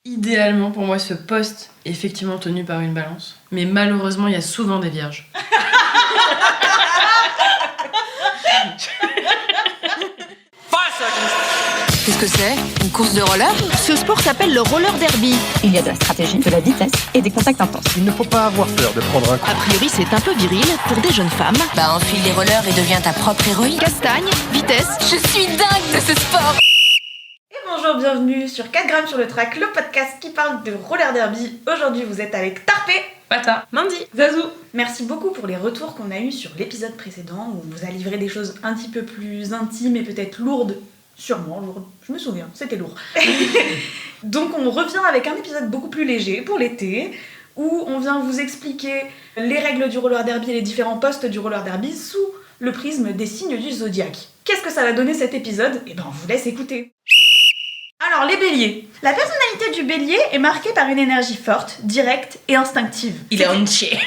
Idéalement, pour moi, ce poste est effectivement tenu par une balance. Mais malheureusement, il y a souvent des vierges. Qu'est-ce que c'est? Une course de roller? Ce sport s'appelle le roller derby. Il y a de la stratégie, de la vitesse et des contacts intenses. Il ne faut pas avoir peur de prendre un coup. A priori, c'est un peu viril pour des jeunes femmes. Bah enfile les rollers et deviens ta propre héroïne. Castagne, vitesse. Je suis dingue de ce sport. Bonjour, bienvenue sur 4 grammes sur le track, le podcast qui parle de roller derby. Aujourd'hui, vous êtes avec Tarpé, Pata, Mandy, Zazou. Merci beaucoup pour les retours qu'on a eus sur l'épisode précédent où on vous a livré des choses un petit peu plus intimes et peut-être lourdes. Sûrement lourdes, je me souviens, c'était lourd. Donc on revient avec un épisode beaucoup plus léger pour l'été où on vient vous expliquer les règles du roller derby et les différents postes du roller derby sous le prisme des signes du zodiaque. Qu'est-ce que ça va donner cet épisode? Eh ben on vous laisse écouter. Alors, les béliers. La personnalité du bélier est marquée par une énergie forte, directe et instinctive. Il est entier.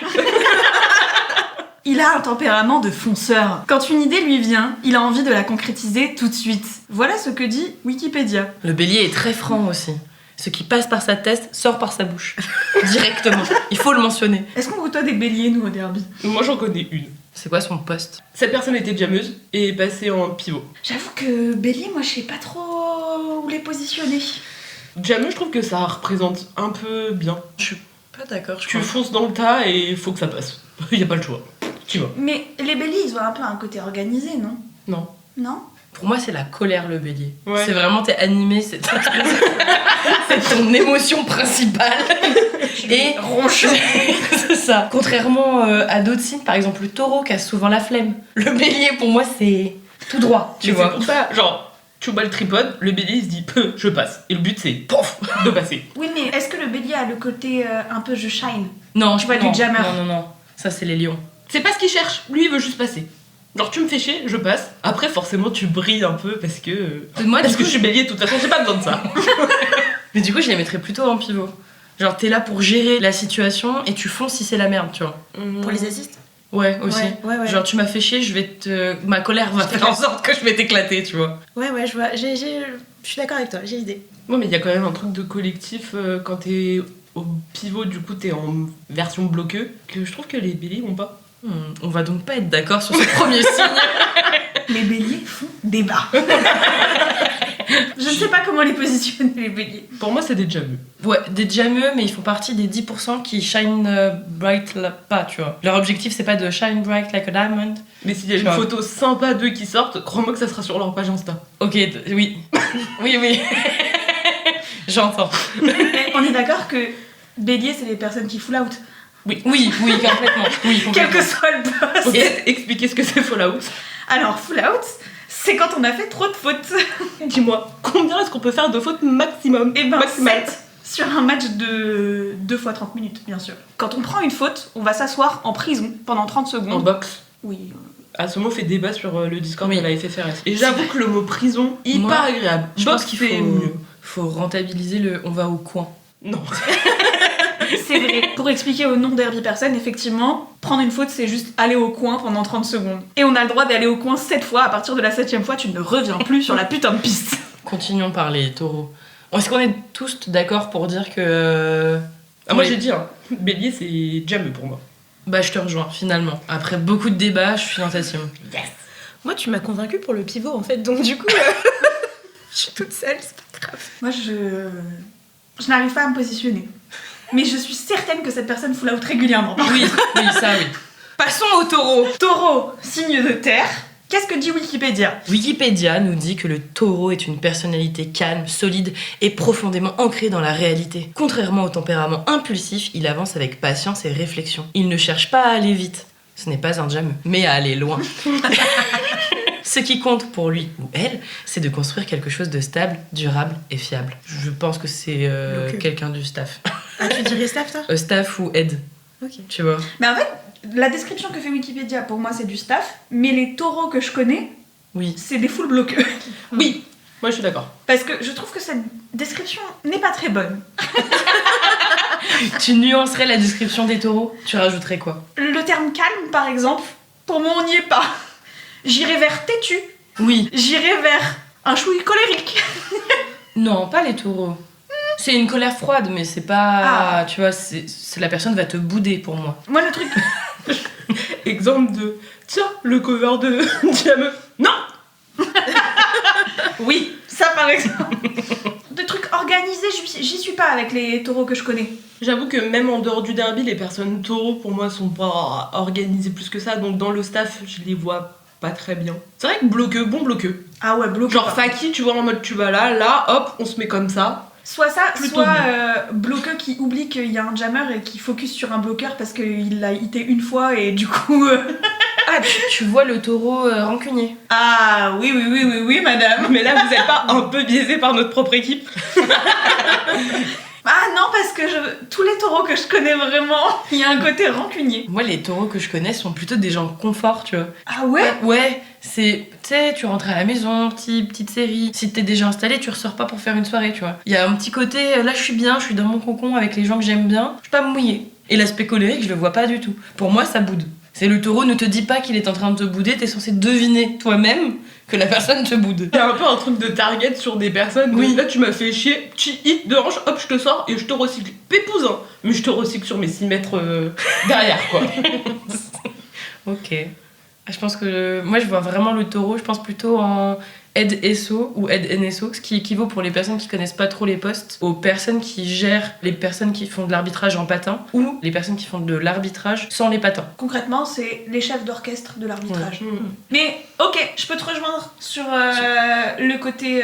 Il a un tempérament de fonceur. Quand une idée lui vient, il a envie de la concrétiser tout de suite. Voilà ce que dit Wikipédia. Le bélier est très franc aussi. Ce qui passe par sa tête sort par sa bouche. Directement. Il faut le mentionner. Est-ce qu'on côtoie des béliers, nous, au derby? Moi j'en connais une. C'est quoi son poste? Cette personne était jammeuse et est passée en pivot. J'avoue que bélier, moi, je sais pas trop où les positionner. Jammeuse, je trouve que ça représente un peu bien. Je suis pas d'accord, je Tu crois. fonces dans le tas et il faut que ça passe. Y a pas le choix. Tu vas. Mais les béliers, ils ont un peu un côté organisé, non? Non. Non? Pour moi, c'est la colère, le bélier. Ouais. C'est vraiment, t'es animé, c'est ton émotion principale. Et ronchon. C'est ça. Contrairement à d'autres signes, par exemple le taureau qui a souvent la flemme. Le bélier, pour moi, c'est tout droit, tu Mais vois. c'est pour ça, genre, tu bats le tripode, le bélier il se dit peu, je passe. Et le but c'est pof de passer. Oui, mais est-ce que le bélier a le côté un peu je shine? Non, Tu vois, non, du jammer. Non. Ça, c'est les lions. C'est pas ce qu'il cherche, lui il veut juste passer. Genre tu me fais chier, je passe. Après forcément tu brilles un peu parce que... Moi, Parce du que coup, je suis bélier, de toute façon j'ai pas besoin de ça. Mais du coup, je les mettrais plutôt en pivot. Genre, t'es là pour gérer la situation et tu fonces si c'est la merde, tu vois. Pour les assists? Ouais, aussi. Ouais. Genre, tu m'as fait chier, ma colère va faire en sorte que je vais t'éclater, tu vois. Ouais, je vois. Je suis d'accord avec toi, j'ai l'idée. Ouais, mais il y a quand même un truc de collectif quand t'es au pivot, du coup t'es en version bloqueux, que je trouve que les béliers ont pas. On va donc pas être d'accord sur ce premier signe. Les béliers font débat. Je ne sais pas comment les positionner, les béliers. Pour moi c'est des jameux. Ouais, des jameux, mais ils font partie des 10% qui shine bright pas, tu vois. Leur objectif, c'est pas de shine bright like a diamond. Mais s'il y a une Genre. photo sympa d'eux qui sortent, crois-moi que ça sera sur leur page Insta. Ok, oui. oui. J'entends. Mais on est d'accord que bélier, c'est les personnes qui full out. Oui, complètement. Oui, Quel complètement. que soit le Faut poste. peut-être expliquer ce que c'est Fallout. Alors, full out, c'est quand on a fait trop de fautes. Dis-moi, combien est-ce qu'on peut faire de fautes maximum? Et ben, Maximal. 7 sur un match de 2 fois 30 minutes, bien sûr. Quand on prend une faute, on va s'asseoir en prison pendant 30 En secondes. boxe. Oui. À ce mot fait débat sur le Discord Oui. de la FFRS. Et j'avoue que le mot prison, hyper Moi, agréable. Je Boxe, pense qu'il c'est mieux. faut rentabiliser le on va au coin. Non. C'est vrai. Pour expliquer aux non-derby personnes, effectivement, prendre une faute, c'est juste aller au coin pendant 30 secondes. Et on a le droit d'aller au coin 7 fois. À partir de la 7ème fois, tu ne reviens plus sur la putain de piste. Continuons par les taureaux. Est-ce qu'on est tous d'accord pour dire que... Ah, moi Oui. j'ai dit, hein, bélier c'est jameux pour moi. Bah, je te rejoins, finalement. Après beaucoup de débats, je suis dans ta team. Moi, tu m'as convaincue pour le pivot, en fait. Donc, du coup, je suis toute seule, c'est pas grave. Moi, je n'arrive pas à me positionner. Mais je suis certaine que cette personne full out régulièrement. Oui, ça oui. Passons au taureau. Taureau, signe de terre. Qu'est-ce que dit Wikipédia? Wikipédia nous dit que le taureau est une personnalité calme, solide et profondément ancrée dans la réalité. Contrairement au tempérament impulsif, il avance avec patience et réflexion. Il ne cherche pas à aller vite. Ce n'est pas un jameux, mais à aller loin. Ce qui compte pour lui ou elle, c'est de construire quelque chose de stable, durable et fiable. Je pense que c'est quelqu'un du staff. Ah, tu dirais staff, toi? Staff ou aide, Ok. tu vois. Mais en fait, la description que fait Wikipédia, pour moi, c'est du staff. Mais les taureaux que je connais, Oui. c'est des full bloqueux. Oui, moi je suis d'accord. Parce que je trouve que cette description n'est pas très bonne. Tu nuancerais la description des taureaux? Tu rajouterais quoi? Le terme calme, par exemple, pour moi, on n'y est pas. J'irai vers têtu. Oui. J'irai vers un chouï colérique. Non, pas les taureaux. C'est une colère froide, mais c'est pas... Tu vois, c'est la personne va te bouder pour moi. Moi, le truc... Exemple de tiens, le cover de Diameux. Non. Oui, ça par exemple. Des trucs organisés, j'y suis pas avec les taureaux que je connais. J'avoue que même en dehors du derby, les personnes taureaux pour moi sont pas organisées plus que ça, donc dans le staff, je les vois pas très bien. C'est vrai que bon bloqueux. Ah ouais, bloqueux. Genre Faki, tu vois, en mode tu vas là, hop, on se met comme ça. Soit ça, Plutôt soit bloqueux qui oublie qu'il y a un jammer et qui focus sur un bloqueur parce qu'il l'a hité une fois et du coup... Ah, tu vois le taureau rancunier. Ah oui, madame. Mais là, vous êtes pas un peu biaisé par notre propre équipe? Ah non, parce que tous les taureaux que je connais vraiment, il y a un côté rancunier. Moi, les taureaux que je connais sont plutôt des gens confort, tu vois. Ah ouais? Ouais, c'est... Tu sais, tu rentres à la maison, petite série. Si t'es déjà installé, tu ressors pas pour faire une soirée, tu vois. Il y a un petit côté, là je suis bien, je suis dans mon cocon avec les gens que j'aime bien, je peux pas me mouiller. Et l'aspect colérique, je le vois pas du tout. Pour moi, ça boude. C'est le taureau, ne te dis pas qu'il est en train de te bouder, t'es censé deviner toi-même que la personne te boude. Il y a un peu un truc de target sur des personnes. Oui. Là, tu m'as fait chier, tu hit de hanche, hop, je te sors et je te recycle. Pépouze, hein. Mais je te recycle sur mes 6 mètres derrière, quoi. Ok. Je pense que moi je vois vraiment le taureau, je pense plutôt en aide SO ou aide NSO, ce qui équivaut pour les personnes qui connaissent pas trop les postes aux personnes qui gèrent les personnes qui font de l'arbitrage en patin ou les personnes qui font de l'arbitrage sans les patins. Concrètement, c'est les chefs d'orchestre de l'arbitrage. Ouais. Mais ok, je peux te rejoindre sur le côté...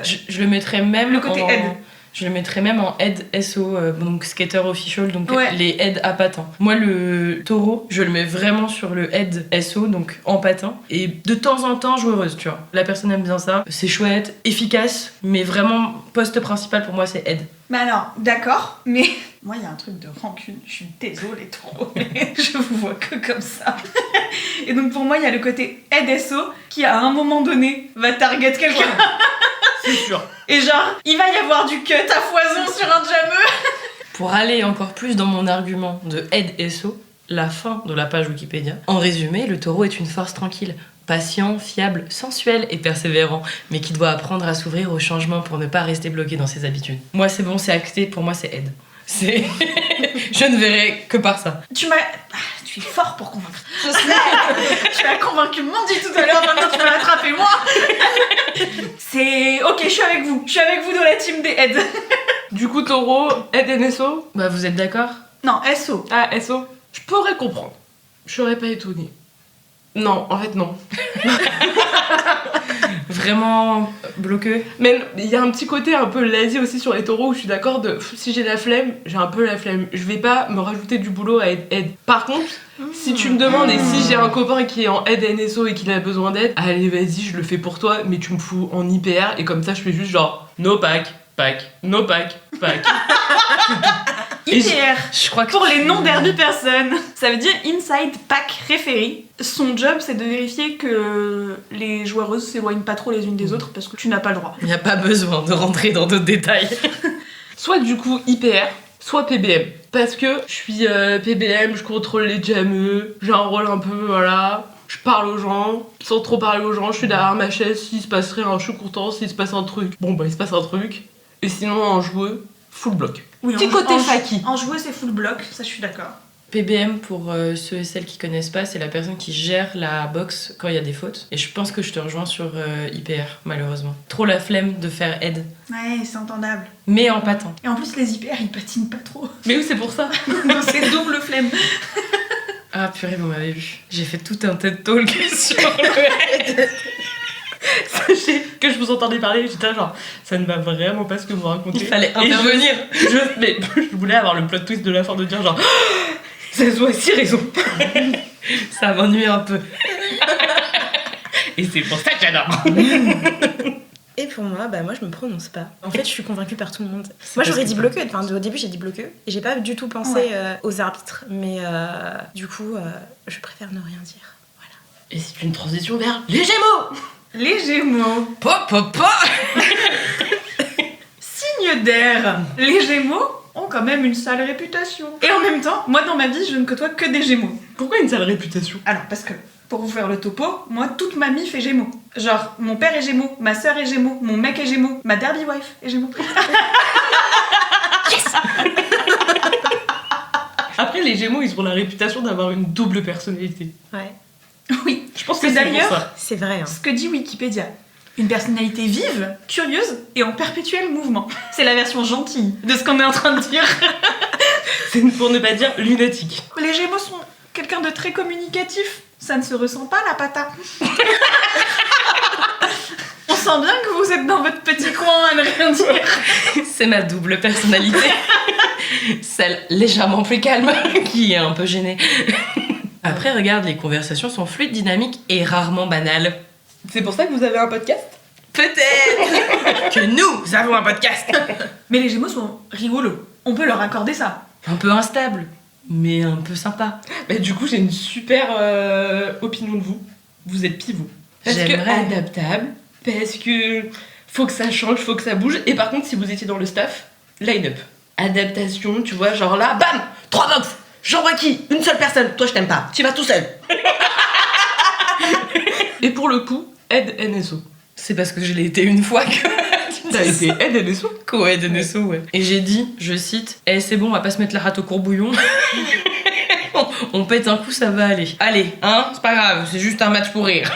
Je le mettrais même Le côté en... aide. Je le mettrais même en aide SO, donc skater official, donc Ouais. les aides à patin. Moi, le taureau, je le mets vraiment sur le aide SO, donc en patin. Et de temps en temps, joueuse, tu vois. La personne aime bien ça. C'est chouette, efficace, mais vraiment, poste principal pour moi, c'est aide. Mais alors, d'accord, mais moi il y a un truc de rancune, je suis désolée trop, mais je vous vois que comme ça. Et donc pour moi il y a le côté aide SO qui à un moment donné va target quelqu'un. C'est sûr. Et genre, il va y avoir du cut à foison sur un jameux. Pour aller encore plus dans mon argument de aide SO, la fin de la page Wikipédia. En résumé, le taureau est une force tranquille, patient, fiable, sensuel et persévérant, mais qui doit apprendre à s'ouvrir au changement pour ne pas rester bloqué dans ses habitudes. Moi c'est bon, c'est acté, pour moi c'est aide. C'est... Je ne verrai que par ça. Tu es fort pour convaincre. Je sais. Tu as convaincu Mandy tout à l'heure, maintenant tu vas l'attraper moi. C'est... Ok, je suis avec vous dans la team des aides. Du coup, taureau, aide NSO. Bah vous êtes d'accord ? Non, SO. Ah, SO. Je pourrais comprendre. Je serais pas étonnée. Non, en fait, non. Vraiment bloqué ? Mais il y a un petit côté un peu lazy aussi sur les taureaux où je suis d'accord de si j'ai la flemme, j'ai un peu la flemme. Je vais pas me rajouter du boulot à aide. Par contre, si tu me demandes et si j'ai un copain qui est en aide NSO et qu'il a besoin d'aide, allez vas-y, je le fais pour toi, mais tu me fous en IPR et comme ça je fais juste genre no pack, no pack. IPR. Je crois que Pour les non-derby personnes, ça veut dire Inside Pack Referee. Son job, c'est de vérifier que les joueuses s'éloignent pas trop les unes des autres parce que tu n'as pas le droit. il n'y a pas besoin de rentrer dans d'autres détails. Soit du coup IPR, soit PBM. Parce que je suis PBM, je contrôle les jameux, j'ai un rôle un peu, voilà. Je parle aux gens, sans trop parler aux gens, je suis derrière ma chaise, s'il se passe rien, je suis content, s'il se passe un truc, bon bah il se passe un truc. Et sinon en joueux, full bloc. Oui, Petit côté Faki. En joueux, c'est full bloc, ça je suis d'accord. PBM, pour ceux et celles qui connaissent pas, c'est la personne qui gère la boxe quand il y a des fautes. Et je pense que je te rejoins sur IPR, malheureusement. Trop la flemme de faire aide, Ouais, c'est entendable. mais en patin. Et en plus, les IPR, ils patinent pas trop. Mais oui, c'est pour ça. Donc c'est double flemme. Ah purée, vous m'avez vu. J'ai fait tout un TED Talk sur le aide. Sachez que je vous entendais parler, j'étais genre, ça ne va vraiment pas ce que vous racontez. Il fallait Et intervenir. je voulais avoir le plot twist de la fin de dire genre, ça se voit, si raison. Ça m'ennuie un peu. Et c'est pour ça que j'adore. Et pour moi, moi je me prononce pas. En fait, je suis convaincue par tout le monde. Moi j'aurais dit bloqueux, enfin au début j'ai dit bloqueux et j'ai pas du tout pensé aux arbitres. Mais du coup, je préfère ne rien dire. Voilà. Et c'est une transition vers les Gémeaux. Les Gémeaux. Papa. Signe d'air. Les Gémeaux ont quand même une sale réputation. Et en même temps, moi dans ma vie, je ne côtoie que des Gémeaux. Pourquoi une sale réputation? Alors, parce que, pour vous faire le topo, moi, toute ma mif est Gémeaux. Genre, mon père est Gémeaux, ma sœur est Gémeaux, mon mec est Gémeaux, ma derby wife est Gémeaux. les Gémeaux, ils ont la réputation d'avoir une double personnalité. Ouais. Oui, Je pense c'est que c'est d'ailleurs pour ça. C'est vrai. Hein. ce que dit Wikipédia. Une personnalité vive, curieuse et en perpétuel mouvement. C'est la version gentille de ce qu'on est en train de dire. C'est pour ne pas dire lunatique. Les Gémeaux sont quelqu'un de très communicatif. Ça ne se ressent pas, la pata. On sent bien que vous êtes dans votre petit coin à ne rien dire. C'est ma double personnalité. Celle légèrement plus calme, qui est un peu gênée. Après, regarde, les conversations sont fluides, dynamiques et rarement banales. C'est pour ça que vous avez un podcast? Peut-être que nous avons un podcast. Mais les Gémeaux sont rigolos. On peut leur accorder ça. Un peu instable, mais un peu sympa. Bah, du coup, j'ai une super opinion de vous. Vous êtes pivot. Parce que J'aimerais. adaptable, parce que faut que ça change, faut que ça bouge. Et par contre, si vous étiez dans le staff, line-up. Adaptation, tu vois, genre là, bam 3 box. J'envoie qui? Une seule personne. Toi, je t'aime pas. Tu vas tout seul. Et pour le coup, aide NSO. C'est parce que je l'ai été une fois que... T'as été aide NSO? Co-aide NSO, ouais. Et j'ai dit, je cite, c'est bon, on va pas se mettre la rate au courbouillon. On pète un coup, ça va aller. Allez, hein, c'est pas grave, c'est juste un match pour rire.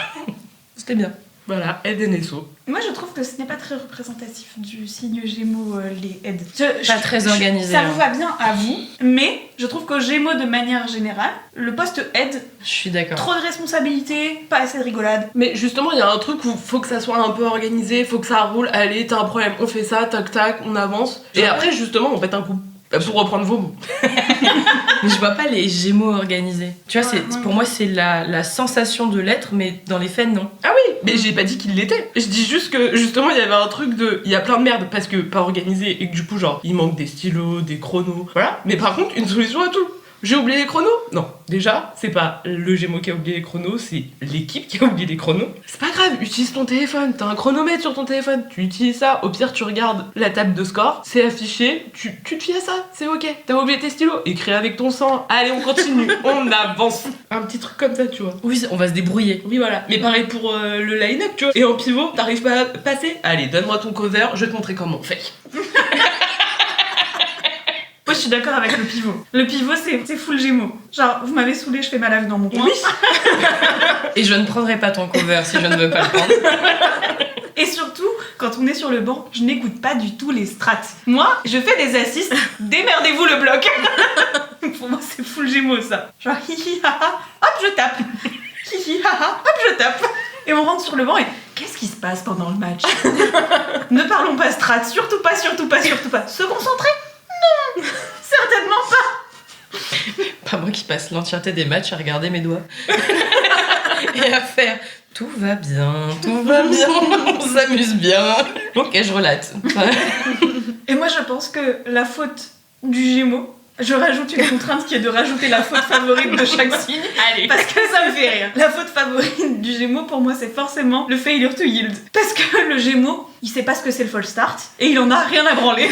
C'était bien. Voilà, aide NSO. Moi, je trouve que ce n'est pas très représentatif du signe Gémeaux, les aides. Pas très organisé, Ça hein. vous va bien à vous, mais je trouve qu'aux Gémeaux, de manière générale, le poste aide, Je suis d'accord. trop de responsabilités, pas assez de rigolade. Mais justement, il y a un truc où faut que ça soit un peu organisé, faut que ça roule. Allez, t'as un problème, on fait ça, tac tac, on avance. Et après, justement, on pète un coup. Pour reprendre vos mots. Mais je vois pas les Gémeaux organisés. Tu vois, Ouais, c'est, ouais. pour moi, c'est la sensation de l'être, mais dans les faits, non. Ah oui, mais j'ai pas dit qu'il l'était. Je dis juste que justement il y avait un truc de. Il y a plein de merde parce que pas organisé et que du coup, genre, il manque des stylos, des chronos. Voilà. Mais par contre, une solution à tout. J'ai oublié les chronos? Non. Déjà, c'est pas le Gémeaux qui a oublié les chronos, c'est l'équipe qui a oublié les chronos. C'est pas grave, utilise ton téléphone. T'as un chronomètre sur ton téléphone. Tu utilises ça. Au pire, tu regardes la table de score. C'est affiché. Tu te fies à ça. C'est ok. T'as oublié tes stylos. Écris avec ton sang. Allez, on continue. On avance. Un petit truc comme ça, tu vois. Oui, on va se débrouiller. Oui, voilà. Mais pareil pour le line-up, tu vois. Et en pivot, t'arrives pas à passer? Allez, donne-moi ton cover, je vais te montrer comment on fait. Moi, je suis d'accord avec le pivot. Le pivot, c'est full Gémeaux. Genre, vous m'avez saoulé, je fais ma lave dans mon coin. Oui. Et je ne prendrai pas ton cover si je ne veux pas le prendre. Et surtout, quand on est sur le banc, je n'écoute pas du tout les strats. Moi, je fais des assists, démerdez-vous le bloc. Pour moi, c'est full Gémeaux, ça. Genre, hihi, haha, hop, je tape. Hihi, haha, hop, je tape. Et on rentre sur le banc et qu'est-ce qui se passe pendant le match? Ne parlons pas strat, surtout pas, surtout pas, surtout pas. Se concentrer? Non, certainement pas. Pas moi qui passe l'entièreté des matchs à regarder mes doigts. Et à faire tout va bien, on s'amuse bien. Ok, je relate. Et moi, je pense que la faute du Gémeaux, je rajoute une contrainte qui est de rajouter la faute favorite de chaque signe. Allez. Parce que ça me fait rire. La faute favorite du Gémeaux, pour moi, c'est forcément le failure to yield. Parce que le Gémeaux, il sait pas ce que c'est le false start et il en a rien à branler.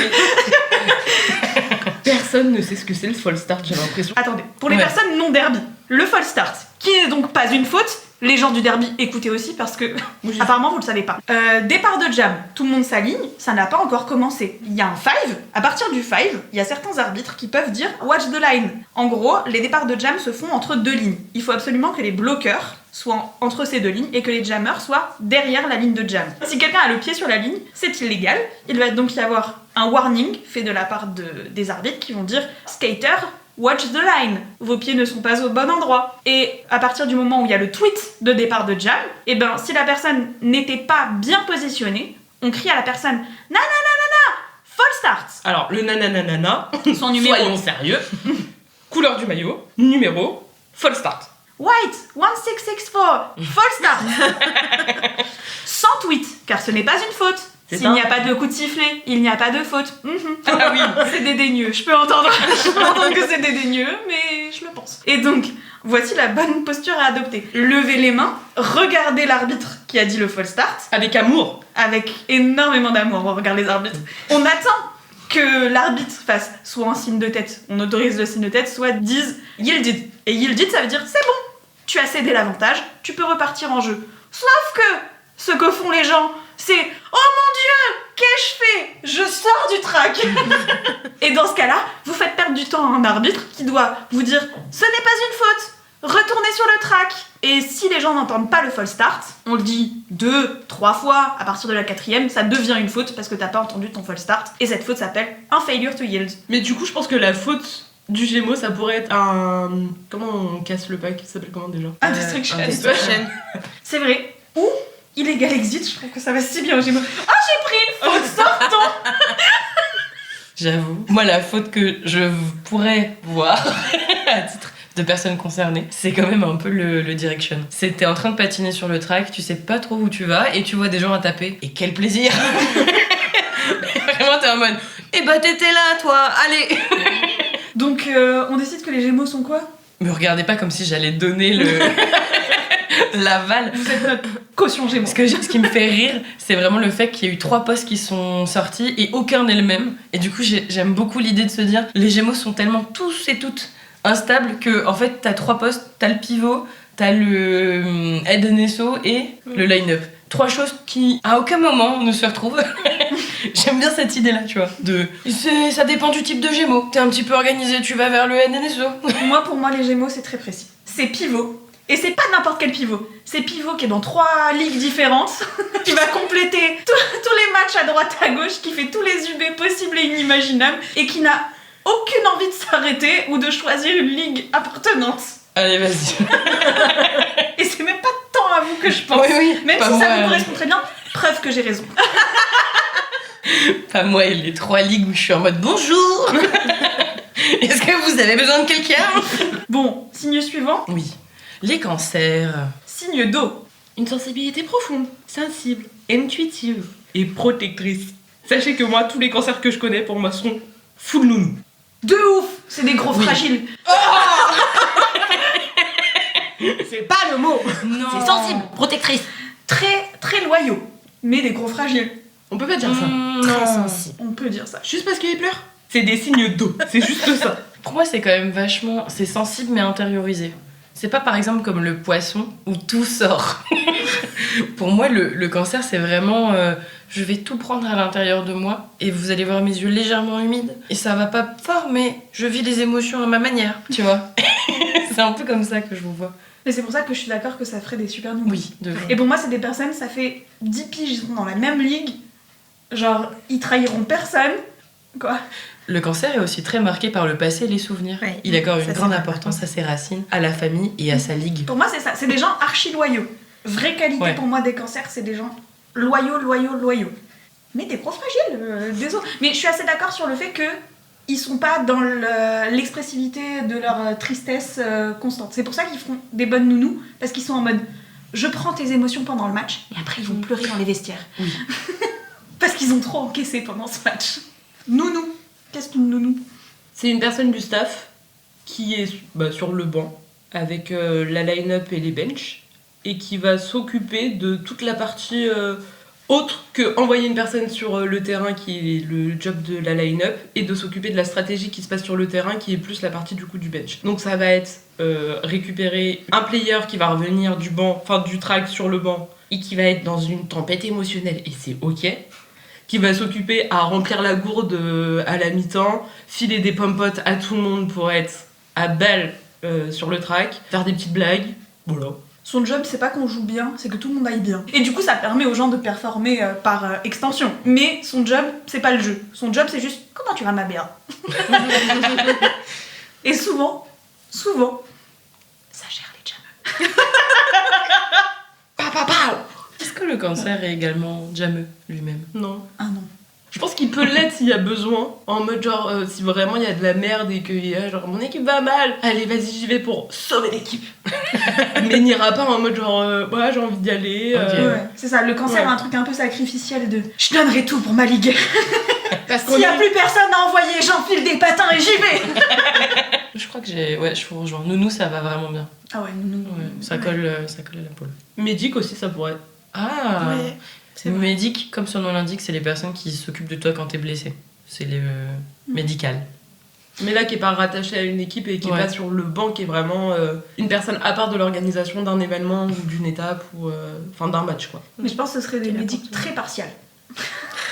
Personne ne sait ce que c'est le false start, j'ai l'impression. Attendez, pour les Ouais. personnes non derby, le false start, qui n'est donc pas une faute, les gens du derby, écoutez aussi parce que apparemment vous le savez pas. Départ de jam, tout le monde s'aligne, ça n'a pas encore commencé. Il y a un 5, à partir du 5, il y a certains arbitres qui peuvent dire watch the line. En gros, les départs de jam se font entre deux lignes. Il faut absolument que les bloqueurs soient entre ces deux lignes et que les jammers soient derrière la ligne de jam. Si quelqu'un a le pied sur la ligne, c'est illégal. Il va donc y avoir un warning fait de la part des arbitres qui vont dire skater, watch the line. Vos pieds ne sont pas au bon endroit. Et à partir du moment où il y a le tweet de départ de jam, et ben si la personne n'était pas bien positionnée, on crie à la personne nananana, false start. Alors, le nananana, Son numéro. soyons sérieux. Couleur du maillot, numéro, false start. White 1664, false start. Sans tweet, car ce n'est pas une faute. C'est S'il ça. n'y a pas de coup de sifflet, il n'y a pas de faute. Ah oui. C'est dédaigneux. Je peux entendre que c'est dédaigneux, mais je le pense. Et donc, voici la bonne posture à adopter. Levez les mains, regardez l'arbitre qui a dit le false start, Avec amour. avec énormément d'amour. On regarde les arbitres. On attend que l'arbitre fasse soit un signe de tête, on autorise le signe de tête, soit dise yielded. Et yielded, ça veut dire c'est bon, tu as cédé l'avantage, tu peux repartir en jeu. Sauf que ce que font les gens, c'est oh mon dieu, qu'ai-je fait? Je sors du track. Et dans ce cas-là, vous faites perdre perdre du temps à un arbitre qui doit vous dire ce n'est pas une faute, retournez sur le track. Et si les gens n'entendent pas le false start, on le dit 2, 3 fois, à partir de la 4e, ça devient une faute parce que t'as pas entendu ton false start. Et cette faute s'appelle un failure to yield. Mais du coup, je pense que la faute du Gémeaux, ça pourrait être un... Comment on casse le pack? Ça s'appelle comment déjà? Un destruction. Destruction. C'est vrai. Ou illegal exit, je trouve que ça va si bien aux Gémeaux. Ah, j'ai pris une faute, sortons. J'avoue. Moi, la faute que je pourrais voir à titre de personnes concernées, c'est quand même un peu le direction. C'est t'es en train de patiner sur le track, tu sais pas trop où tu vas et tu vois des gens à taper. Et quel plaisir. Vraiment, t'es en mode eh bah t'étais là, toi, allez. Donc, on décide que les Gémeaux sont quoi? Me regardez pas comme si j'allais donner l'aval. Vous êtes notre caution Gémeaux. Ce qui me fait rire, c'est vraiment le fait qu'il y a eu 3 posts qui sont sortis et aucun n'est le même. Et du coup, j'aime beaucoup l'idée de se dire les Gémeaux sont tellement tous et toutes instables que en fait, t'as 3 postes, t'as le pivot, t'as le head and SO et le line-up. 3 choses qui, à aucun moment, ne se retrouvent. J'aime bien cette idée-là, tu vois. Ça dépend du type de Gémeaux. T'es un petit peu organisé, tu vas vers le head and SO. Pour moi, les Gémeaux, c'est très précis. C'est pivot. Et c'est pas n'importe quel pivot. C'est pivot qui est dans 3 ligues différentes, qui va compléter tous les matchs à droite à gauche, qui fait tous les UB possibles et inimaginables, et qui n'a aucune envie de s'arrêter ou de choisir une ligue appartenance. Allez, vas-y. Et c'est même pas tant à vous que je pense. Oui, même pas si moi, ça vous correspond très bien, preuve que j'ai raison. Pas moi et les 3 ligues où je suis en mode bonjour. Est-ce que vous avez besoin de quelqu'un? Bon, signe suivant. Oui. Les cancers. Signe d'eau. Une sensibilité profonde, sensible, intuitive et protectrice. Sachez que moi, tous les cancers que je connais, pour moi, sont full nounou. De ouf. C'est des gros fragiles. C'est pas le mot. Non. C'est sensible, protectrice. Très, très loyaux. Mais des gros fragiles. On peut pas dire ça. Très sensible. On peut dire ça. Juste parce qu'il pleure. C'est des signes d'eau, c'est juste ça. Pour moi, c'est quand même vachement... C'est sensible mais intériorisé. C'est pas par exemple comme le poisson où tout sort. Pour moi, le cancer, c'est vraiment... je vais tout prendre à l'intérieur de moi et vous allez voir mes yeux légèrement humides. Et ça va pas fort, mais je vis les émotions à ma manière, tu vois. C'est un peu comme ça que je vous vois. Mais c'est pour ça que je suis d'accord que ça ferait des super nounous. Oui, de Et pour moi, c'est des personnes, ça fait 10 piges, ils sont dans la même ligue. Genre, ils trahiront personne. Quoi. Le cancer est aussi très marqué par le passé et les souvenirs. Ouais. Il accorde Ça, une c'est grande vrai, importance à ses racines, à la famille et à sa ligue. Pour moi, c'est ça. C'est des gens archi loyaux. Vraie qualité Ouais. pour moi des cancers, c'est des gens loyaux. Mais des gros fragiles, désolé. Mais je suis assez d'accord sur le fait que ils sont pas dans l'expressivité de leur tristesse constante. C'est pour ça qu'ils feront des bonnes nounous, parce qu'ils sont en mode je prends tes émotions pendant le match, et après ils vont pleurer dans les vestiaires. Oui. Parce qu'ils ont trop encaissé pendant ce match. Nounou. Qu'est-ce qu'une nounou? C'est une personne du staff qui est sur le banc avec la line-up et les benches et qui va s'occuper de toute la partie autre que envoyer une personne sur le terrain qui est le job de la line-up et de s'occuper de la stratégie qui se passe sur le terrain qui est plus la partie du coup du bench. Donc ça va être récupérer un player qui va revenir du banc, enfin du track sur le banc et qui va être dans une tempête émotionnelle et c'est ok. Qui va s'occuper à remplir la gourde à la mi-temps, filer des pompotes à tout le monde pour être à balle sur le track, faire des petites blagues, voilà. Son job, c'est pas qu'on joue bien, c'est que tout le monde aille bien. Et du coup, ça permet aux gens de performer par extension. Mais son job, c'est pas le jeu. Son job, c'est juste comment tu vas ma mère. Et souvent, ça gère les jameux. Est-ce que le cancer est également jameux lui-même? Non. Ah non. Je pense qu'il peut l'être s'il y a besoin, en mode genre si vraiment il y a de la merde et que genre mon équipe va mal, allez vas-y j'y vais pour sauver l'équipe. Mais il n'ira pas en mode genre ouais j'ai envie d'y aller. Ok. Ouais, c'est ça, le cancer Ouais. a un truc un peu sacrificiel de je donnerai tout pour ma ligue. Parce S'il y a plus personne à envoyer, j'enfile des patins et j'y vais. Je crois que je vous rejoins. Nounou, ça va vraiment bien. Ah ouais, non. Ouais, ça colle à la peau. Médic aussi ça pourrait. Ah Ouais, c'est vrai. Médic, comme son nom l'indique, c'est les personnes qui s'occupent de toi quand t'es blessé. C'est les médicales. Mais là qui est pas rattaché à une équipe et qui est Ouais. pas sur le banc, qui est vraiment une personne à part de l'organisation d'un événement ou d'une étape ou enfin d'un match quoi. Mais je pense que ce serait des Quelle médics importance. très partiels.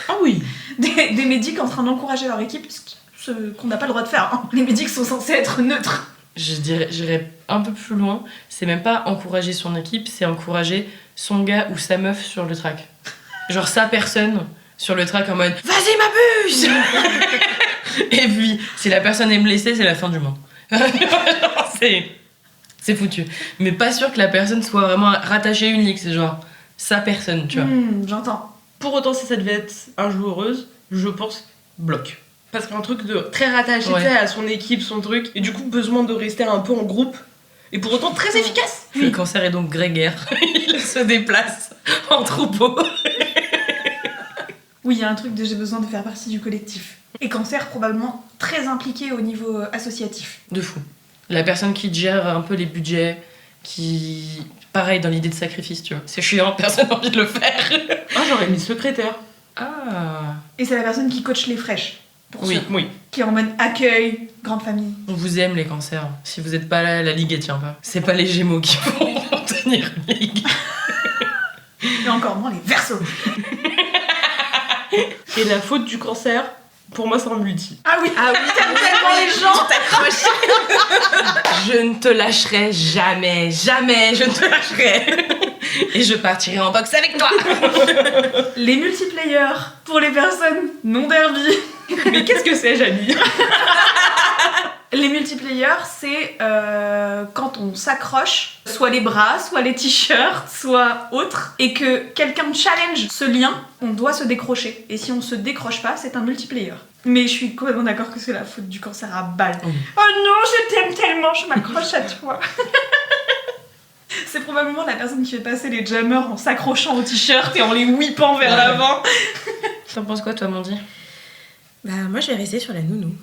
Ah oui. Des médics en train d'encourager leur équipe, ce ce qu'on n'a pas le droit de faire. Hein. Les médics sont censés être neutres. J'irais un peu plus loin. C'est même pas encourager son équipe, c'est encourager son gars ou sa meuf sur le track. Genre sa personne sur le track en mode « Vas-y ma puce !» Et puis, si la personne est blessée, c'est la fin du monde. c'est foutu. Mais pas sûr que la personne soit vraiment rattachée à une ligue, c'est genre sa personne, tu vois. J'entends. Pour autant, si ça devait être un jour heureuse, je pense bloc. Parce qu'un truc de très rattaché Ouais. tu sais, à son équipe, son truc, et du coup besoin de rester un peu en groupe, et pour autant très efficace. Le cancer est donc grégaire. Il se déplace en troupeau. Oui, il y a un truc de j'ai besoin de faire partie du collectif. Et cancer, probablement très impliqué au niveau associatif. De fou. La personne qui gère un peu les budgets, qui... Pareil dans l'idée de sacrifice, tu vois. C'est chiant, personne n'a envie de le faire. Ah, j'aurais mis secrétaire. Ah. Et c'est la personne qui coach les fraîches. Pour Oui, ça. Oui. Qui est en mode accueil, grande famille. on vous aime les cancers. Si vous êtes pas là, la ligue elle tient pas. C'est pas les gémeaux qui vont tenir une ligue. Et encore moins les versos. Et la faute du cancer, pour moi, c'est un multi. Ah oui, t'aimes tellement les gens. Je ne te lâcherai jamais, jamais je ne te lâcherai. Et je partirai en boxe avec toi. Les multiplayers, pour les personnes non derby. Mais qu'est-ce que c'est, Janie? Les multiplayers, c'est quand on s'accroche, soit les bras, soit les t-shirts, soit autre, et que quelqu'un challenge ce lien, on doit se décrocher. Et si on se décroche pas, c'est un multiplayer. Mais je suis complètement d'accord que c'est la faute du cancer à balle. Oui. Oh non, je t'aime tellement, je m'accroche à toi. C'est probablement la personne qui fait passer les jammers en s'accrochant au t-shirt et en les whippant vers Ouais. l'avant. T'en penses quoi toi, Mandy? Bah, moi, je vais rester sur la nounou.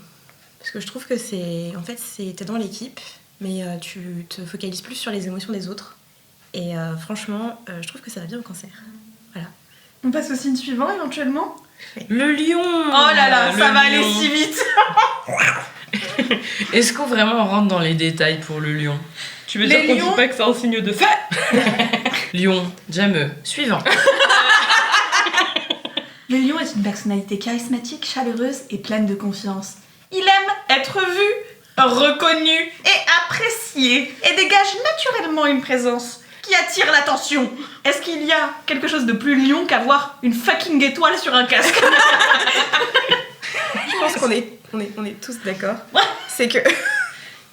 Parce que je trouve que c'est. En fait, t'es dans l'équipe, mais tu te focalises plus sur les émotions des autres. Et franchement, je trouve que ça va bien au cancer. On passe au signe suivant éventuellement. Le lion. Oh là là, Le ça va aller lion. si vite. Est-ce qu'on vraiment on rentre dans les détails pour le lion? Tu veux Les dire qu'on lions- dit pas que c'est un signe de fait? Lion, jameux. Suivant. Le lion est une personnalité charismatique, chaleureuse et pleine de confiance. Il aime être vu, reconnu et apprécié et dégage naturellement une présence qui attire l'attention. Est-ce qu'il y a quelque chose de plus lion qu'avoir une fucking étoile sur un casque? Je pense qu'on est tous d'accord. Ouais. C'est que.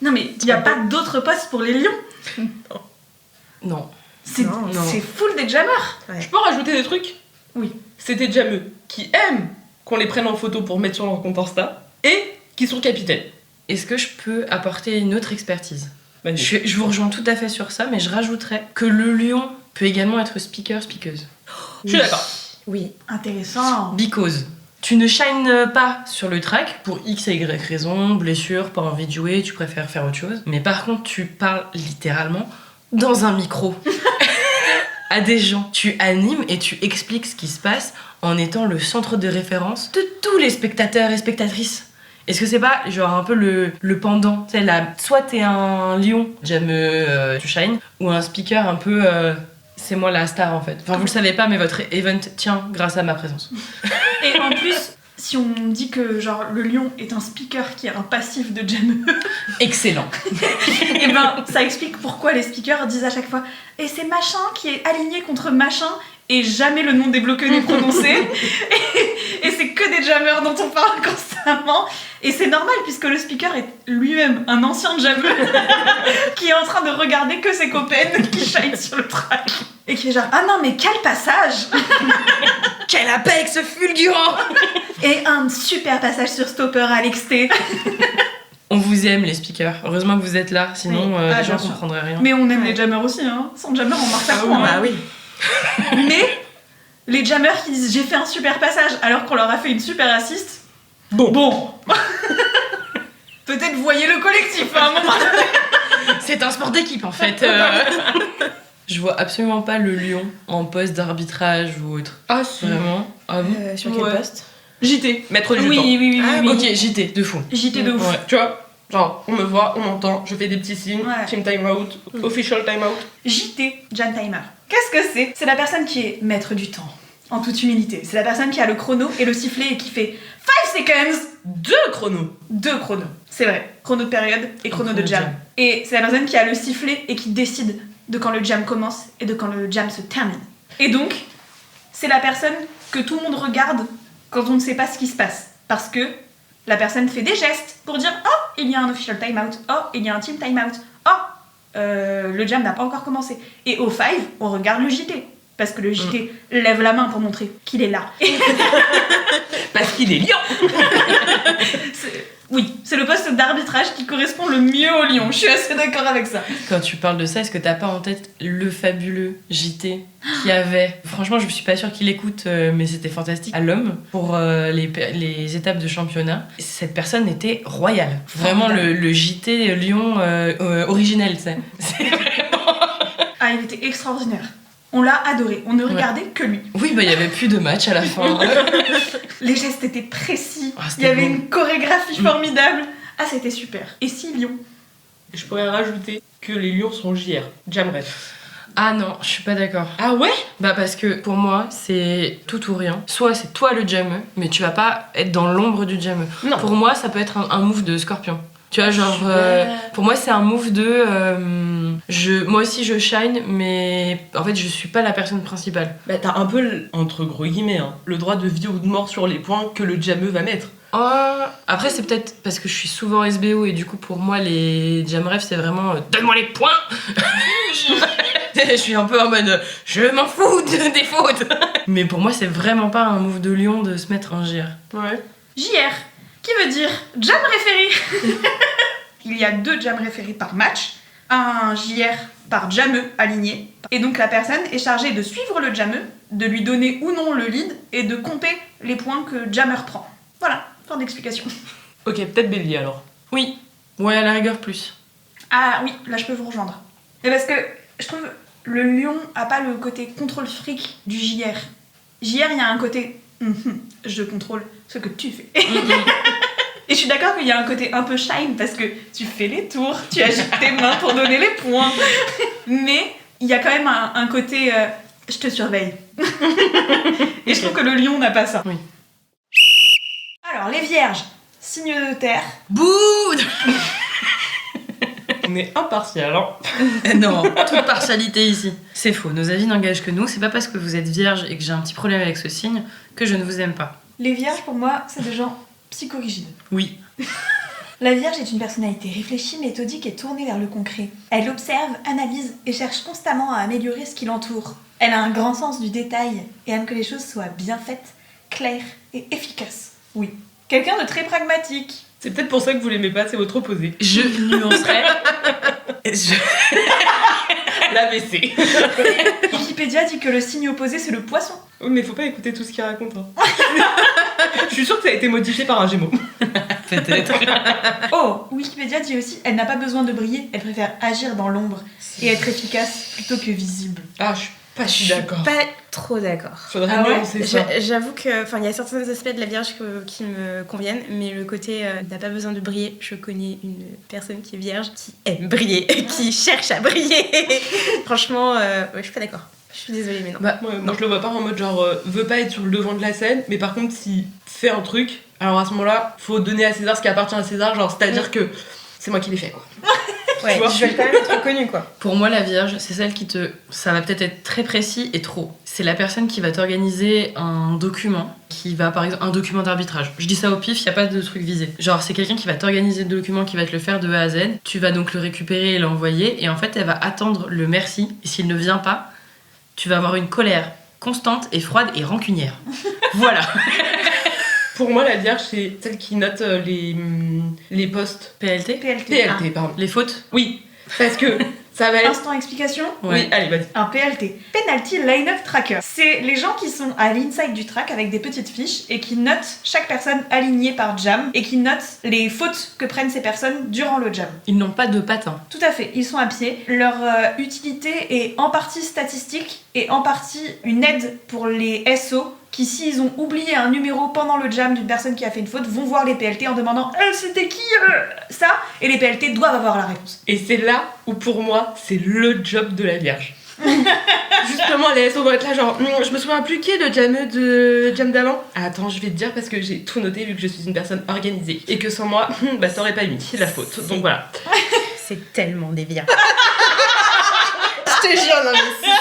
Non mais il n'y a pas d'autre poste pour les lions. Non. C'est Non. c'est full des jammers. Je peux rajouter des trucs? Oui. C'est des jameux qui aiment qu'on les prenne en photo pour mettre sur leur compte Insta et qui sont capitaines. Est-ce que je peux apporter une autre expertise? Vas-y. Je vous rejoins tout à fait sur ça, mais je rajouterais que le lion peut également être speaker-speakeuse. Je suis d'accord. Oui. Intéressant. Because tu ne shines pas sur le track pour X et Y raison, blessure, pas envie de jouer, tu préfères faire autre chose. Mais par contre, tu parles littéralement dans un micro à des gens. Tu animes et tu expliques ce qui se passe en étant le centre de référence de tous les spectateurs et spectatrices. Est-ce que c'est pas genre un peu le pendant, tu sais, soit t'es un lion, jameux, tu shines, ou un speaker un peu c'est moi la star en fait. Enfin vous le savez pas mais votre event tient grâce à ma présence. Et en plus, si on dit que genre le lion est un speaker qui est un passif de jammer, Excellent. et ben ça explique pourquoi les speakers disent à chaque fois et c'est machin qui est aligné contre machin et jamais le nom des bloqueux n'est prononcé et c'est que des jammers dont on parle constamment et c'est normal puisque le speaker est lui-même un ancien jammer qui est en train de regarder que ses copaines qui shine sur le track et qui est genre ah non mais quel passage Quel apex fulgurant. et un super passage sur Stopper à l'XT. On vous aime les speakers. Heureusement que vous êtes là, sinon Oui. Ah, les gens bien sûr. comprendraient rien. Mais on aime Ouais. les jammers aussi, hein. Sans jammers, on marche pas trop. Bah oui. Mais les jammers qui disent j'ai fait un super passage alors qu'on leur a fait une super assist. Bon. Peut-être voyez le collectif à un moment donné. C'est un sport d'équipe en fait. Je vois absolument pas le lion en poste d'arbitrage ou autre. Ah si. Vraiment. Ah bon? Sur quel Ouais. poste? JT, maître du Oui, temps. oui, oui, Ah, oui. Ok, JT, de fou. JT de ouf. Ouais. Tu vois, genre, on me voit, on m'entend, je fais des petits signes, Ouais. team time out, official time out. JT, Jan Timer. Qu'est-ce que c'est? C'est la personne qui est maître du temps, en toute humilité. C'est la personne qui a le chrono et le sifflet et qui fait 5 seconds 2 chronos. 2 chronos, c'est vrai. Chrono de période et chrono de chrono jam. jam. Et c'est la personne qui a le sifflet et qui décide de quand le jam commence et de quand le jam se termine. Et donc, c'est la personne que tout le monde regarde quand on ne sait pas ce qui se passe. Parce que la personne fait des gestes pour dire « Oh, il y a un official timeout. Oh, il y a un team timeout. Oh, le jam n'a pas encore commencé. » Et au 5, on regarde le JT. Parce que le JT lève la main pour montrer qu'il est là. Parce qu'il est lion. Oui, c'est le poste d'arbitrage qui correspond le mieux au lion. Je suis assez d'accord avec ça. Quand tu parles de ça, est-ce que t'as pas en tête le fabuleux JT qui avait... Franchement, je suis pas sûre qu'il écoute, mais c'était fantastique. À l'homme, pour les étapes de championnat. Cette personne était royale. Vraiment le JT Lyon originel, tu sais. C'est vraiment... Ah, il était extraordinaire. On l'a adoré. On ne regardait que lui. Oui, bah il y avait plus de match à la fin. Les gestes étaient précis. Ah, Il c'était y avait beau. une chorégraphie formidable. Ah, c'était super. Et si Lyon? Je pourrais rajouter que les lions sont JR. Jam ref. Ah non, je suis pas d'accord. Ah ouais? Bah parce que pour moi, c'est tout ou rien. Soit c'est toi le jammeux, mais tu vas pas être dans l'ombre du jammeux. Non. Pour moi, ça peut être un move de Scorpion. Tu vois, genre, pour moi, c'est un move de... moi aussi, je shine, mais en fait, je suis pas la personne principale. Bah t'as un peu, entre gros guillemets, hein, le droit de vie ou de mort sur les points que le jammeux va mettre. Après, c'est peut-être parce que je suis souvent SBO et du coup, pour moi, les jam refs, c'est vraiment donne-moi les points. Je suis un peu en mode je m'en fous des fautes. Mais pour moi, c'est vraiment pas un move de lion de se mettre un JR. Ouais. JR, qui veut dire jam référé. Il y a 2 jam référés par match, un JR par jammeux aligné. Et donc la personne est chargée de suivre le jammeux, de lui donner ou non le lead et de compter les points que jammer prend. Voilà, fin d'explication. Ok, peut-être Bélier alors. Oui. Ouais, à la rigueur, plus. Ah oui, là je peux vous rejoindre. Mais parce que je trouve le lion a pas le côté contrôle fric du JR. JR, il y a un côté je contrôle ce que tu fais. Et je suis d'accord qu'il y a un côté un peu shine parce que tu fais les tours, tu agites tes mains pour donner les points. Mais il y a quand même un côté je te surveille. Et je trouve que le lion n'a pas ça. Oui. Alors, les vierges, signe de terre. Bouh. On est impartial, hein. Non, toute partialité ici. C'est faux, nos avis n'engagent que nous. C'est pas parce que vous êtes vierge et que j'ai un petit problème avec ce signe que je ne vous aime pas. Les vierges, pour moi, c'est des gens psychorigides. Oui. La Vierge est une personnalité réfléchie, méthodique et tournée vers le concret. Elle observe, analyse et cherche constamment à améliorer ce qui l'entoure. Elle a un grand sens du détail et aime que les choses soient bien faites, claires et efficaces. Oui. Quelqu'un de très pragmatique. C'est peut-être pour ça que vous l'aimez pas, c'est votre opposé. Je nuancerai. L'AVC. Wikipédia dit que le signe opposé, c'est le poisson. Oui, mais faut pas écouter tout ce qu'il raconte. Hein. Je suis sûre que ça a été modifié par un Gémeaux. Peut-être. Oh, Wikipédia dit aussi elle n'a pas besoin de briller, elle préfère agir dans l'ombre et être efficace plutôt que visible. Ah, je suis pas d'accord. Pas trop d'accord. Faudrait Ah ouais nuancer ça. J'avoue que, il y a certains aspects de la Vierge qui me conviennent, mais le côté n'a pas besoin de briller. Je connais une personne qui est Vierge, qui aime briller, qui cherche à briller. Franchement, ouais, je suis pas d'accord. Je suis désolée, mais non. Bah, Ouais, moi je le vois pas en mode genre veut pas être sur le devant de la scène, mais par contre s'il fait un truc, alors à ce moment-là, faut donner à César ce qui appartient à César, genre c'est-à-dire que c'est moi qui l'ai fait quoi. Ouais, vois. je vais quand même être reconnue, quoi. Pour moi, la Vierge, c'est celle qui te... Ça va peut-être être très précis et trop. C'est la personne qui va t'organiser un document, qui va, par exemple, un document d'arbitrage. Je dis ça au pif, y a pas de truc visé. Genre, c'est quelqu'un qui va t'organiser le document, qui va te le faire de A à Z. Tu vas donc le récupérer et l'envoyer, et en fait, elle va attendre le merci. Et s'il ne vient pas, tu vas avoir une colère constante et froide et rancunière. Voilà. Pour moi la Vierge c'est celle qui note les postes. PLT PLT, pardon. Les fautes Oui, parce que ça va être... Instant explication. Oui, allez, vas-y. Un PLT, Penalty Line-Up Tracker. C'est les gens qui sont à l'inside du track avec des petites fiches et qui notent chaque personne alignée par jam et qui notent les fautes que prennent ces personnes durant le jam. Ils n'ont pas de patin. Tout à fait, ils sont à pied. Leur utilité est en partie statistique et en partie une aide pour les SO qui, s'ils ont oublié un numéro pendant le jam d'une personne qui a fait une faute, vont voir les PLT en demandant c'était qui ça ? Et les PLT doivent avoir la réponse. Et c'est là où pour moi c'est le job de la Vierge. Justement, les SO vont être là, genre, je me souviens plus qui est le jameux de jam d'avant. Attends, je vais te dire parce que j'ai tout noté vu que je suis une personne organisée. Et que sans moi, bah ça aurait pas mis la faute. Donc voilà. C'est tellement déviant. Je te jure, non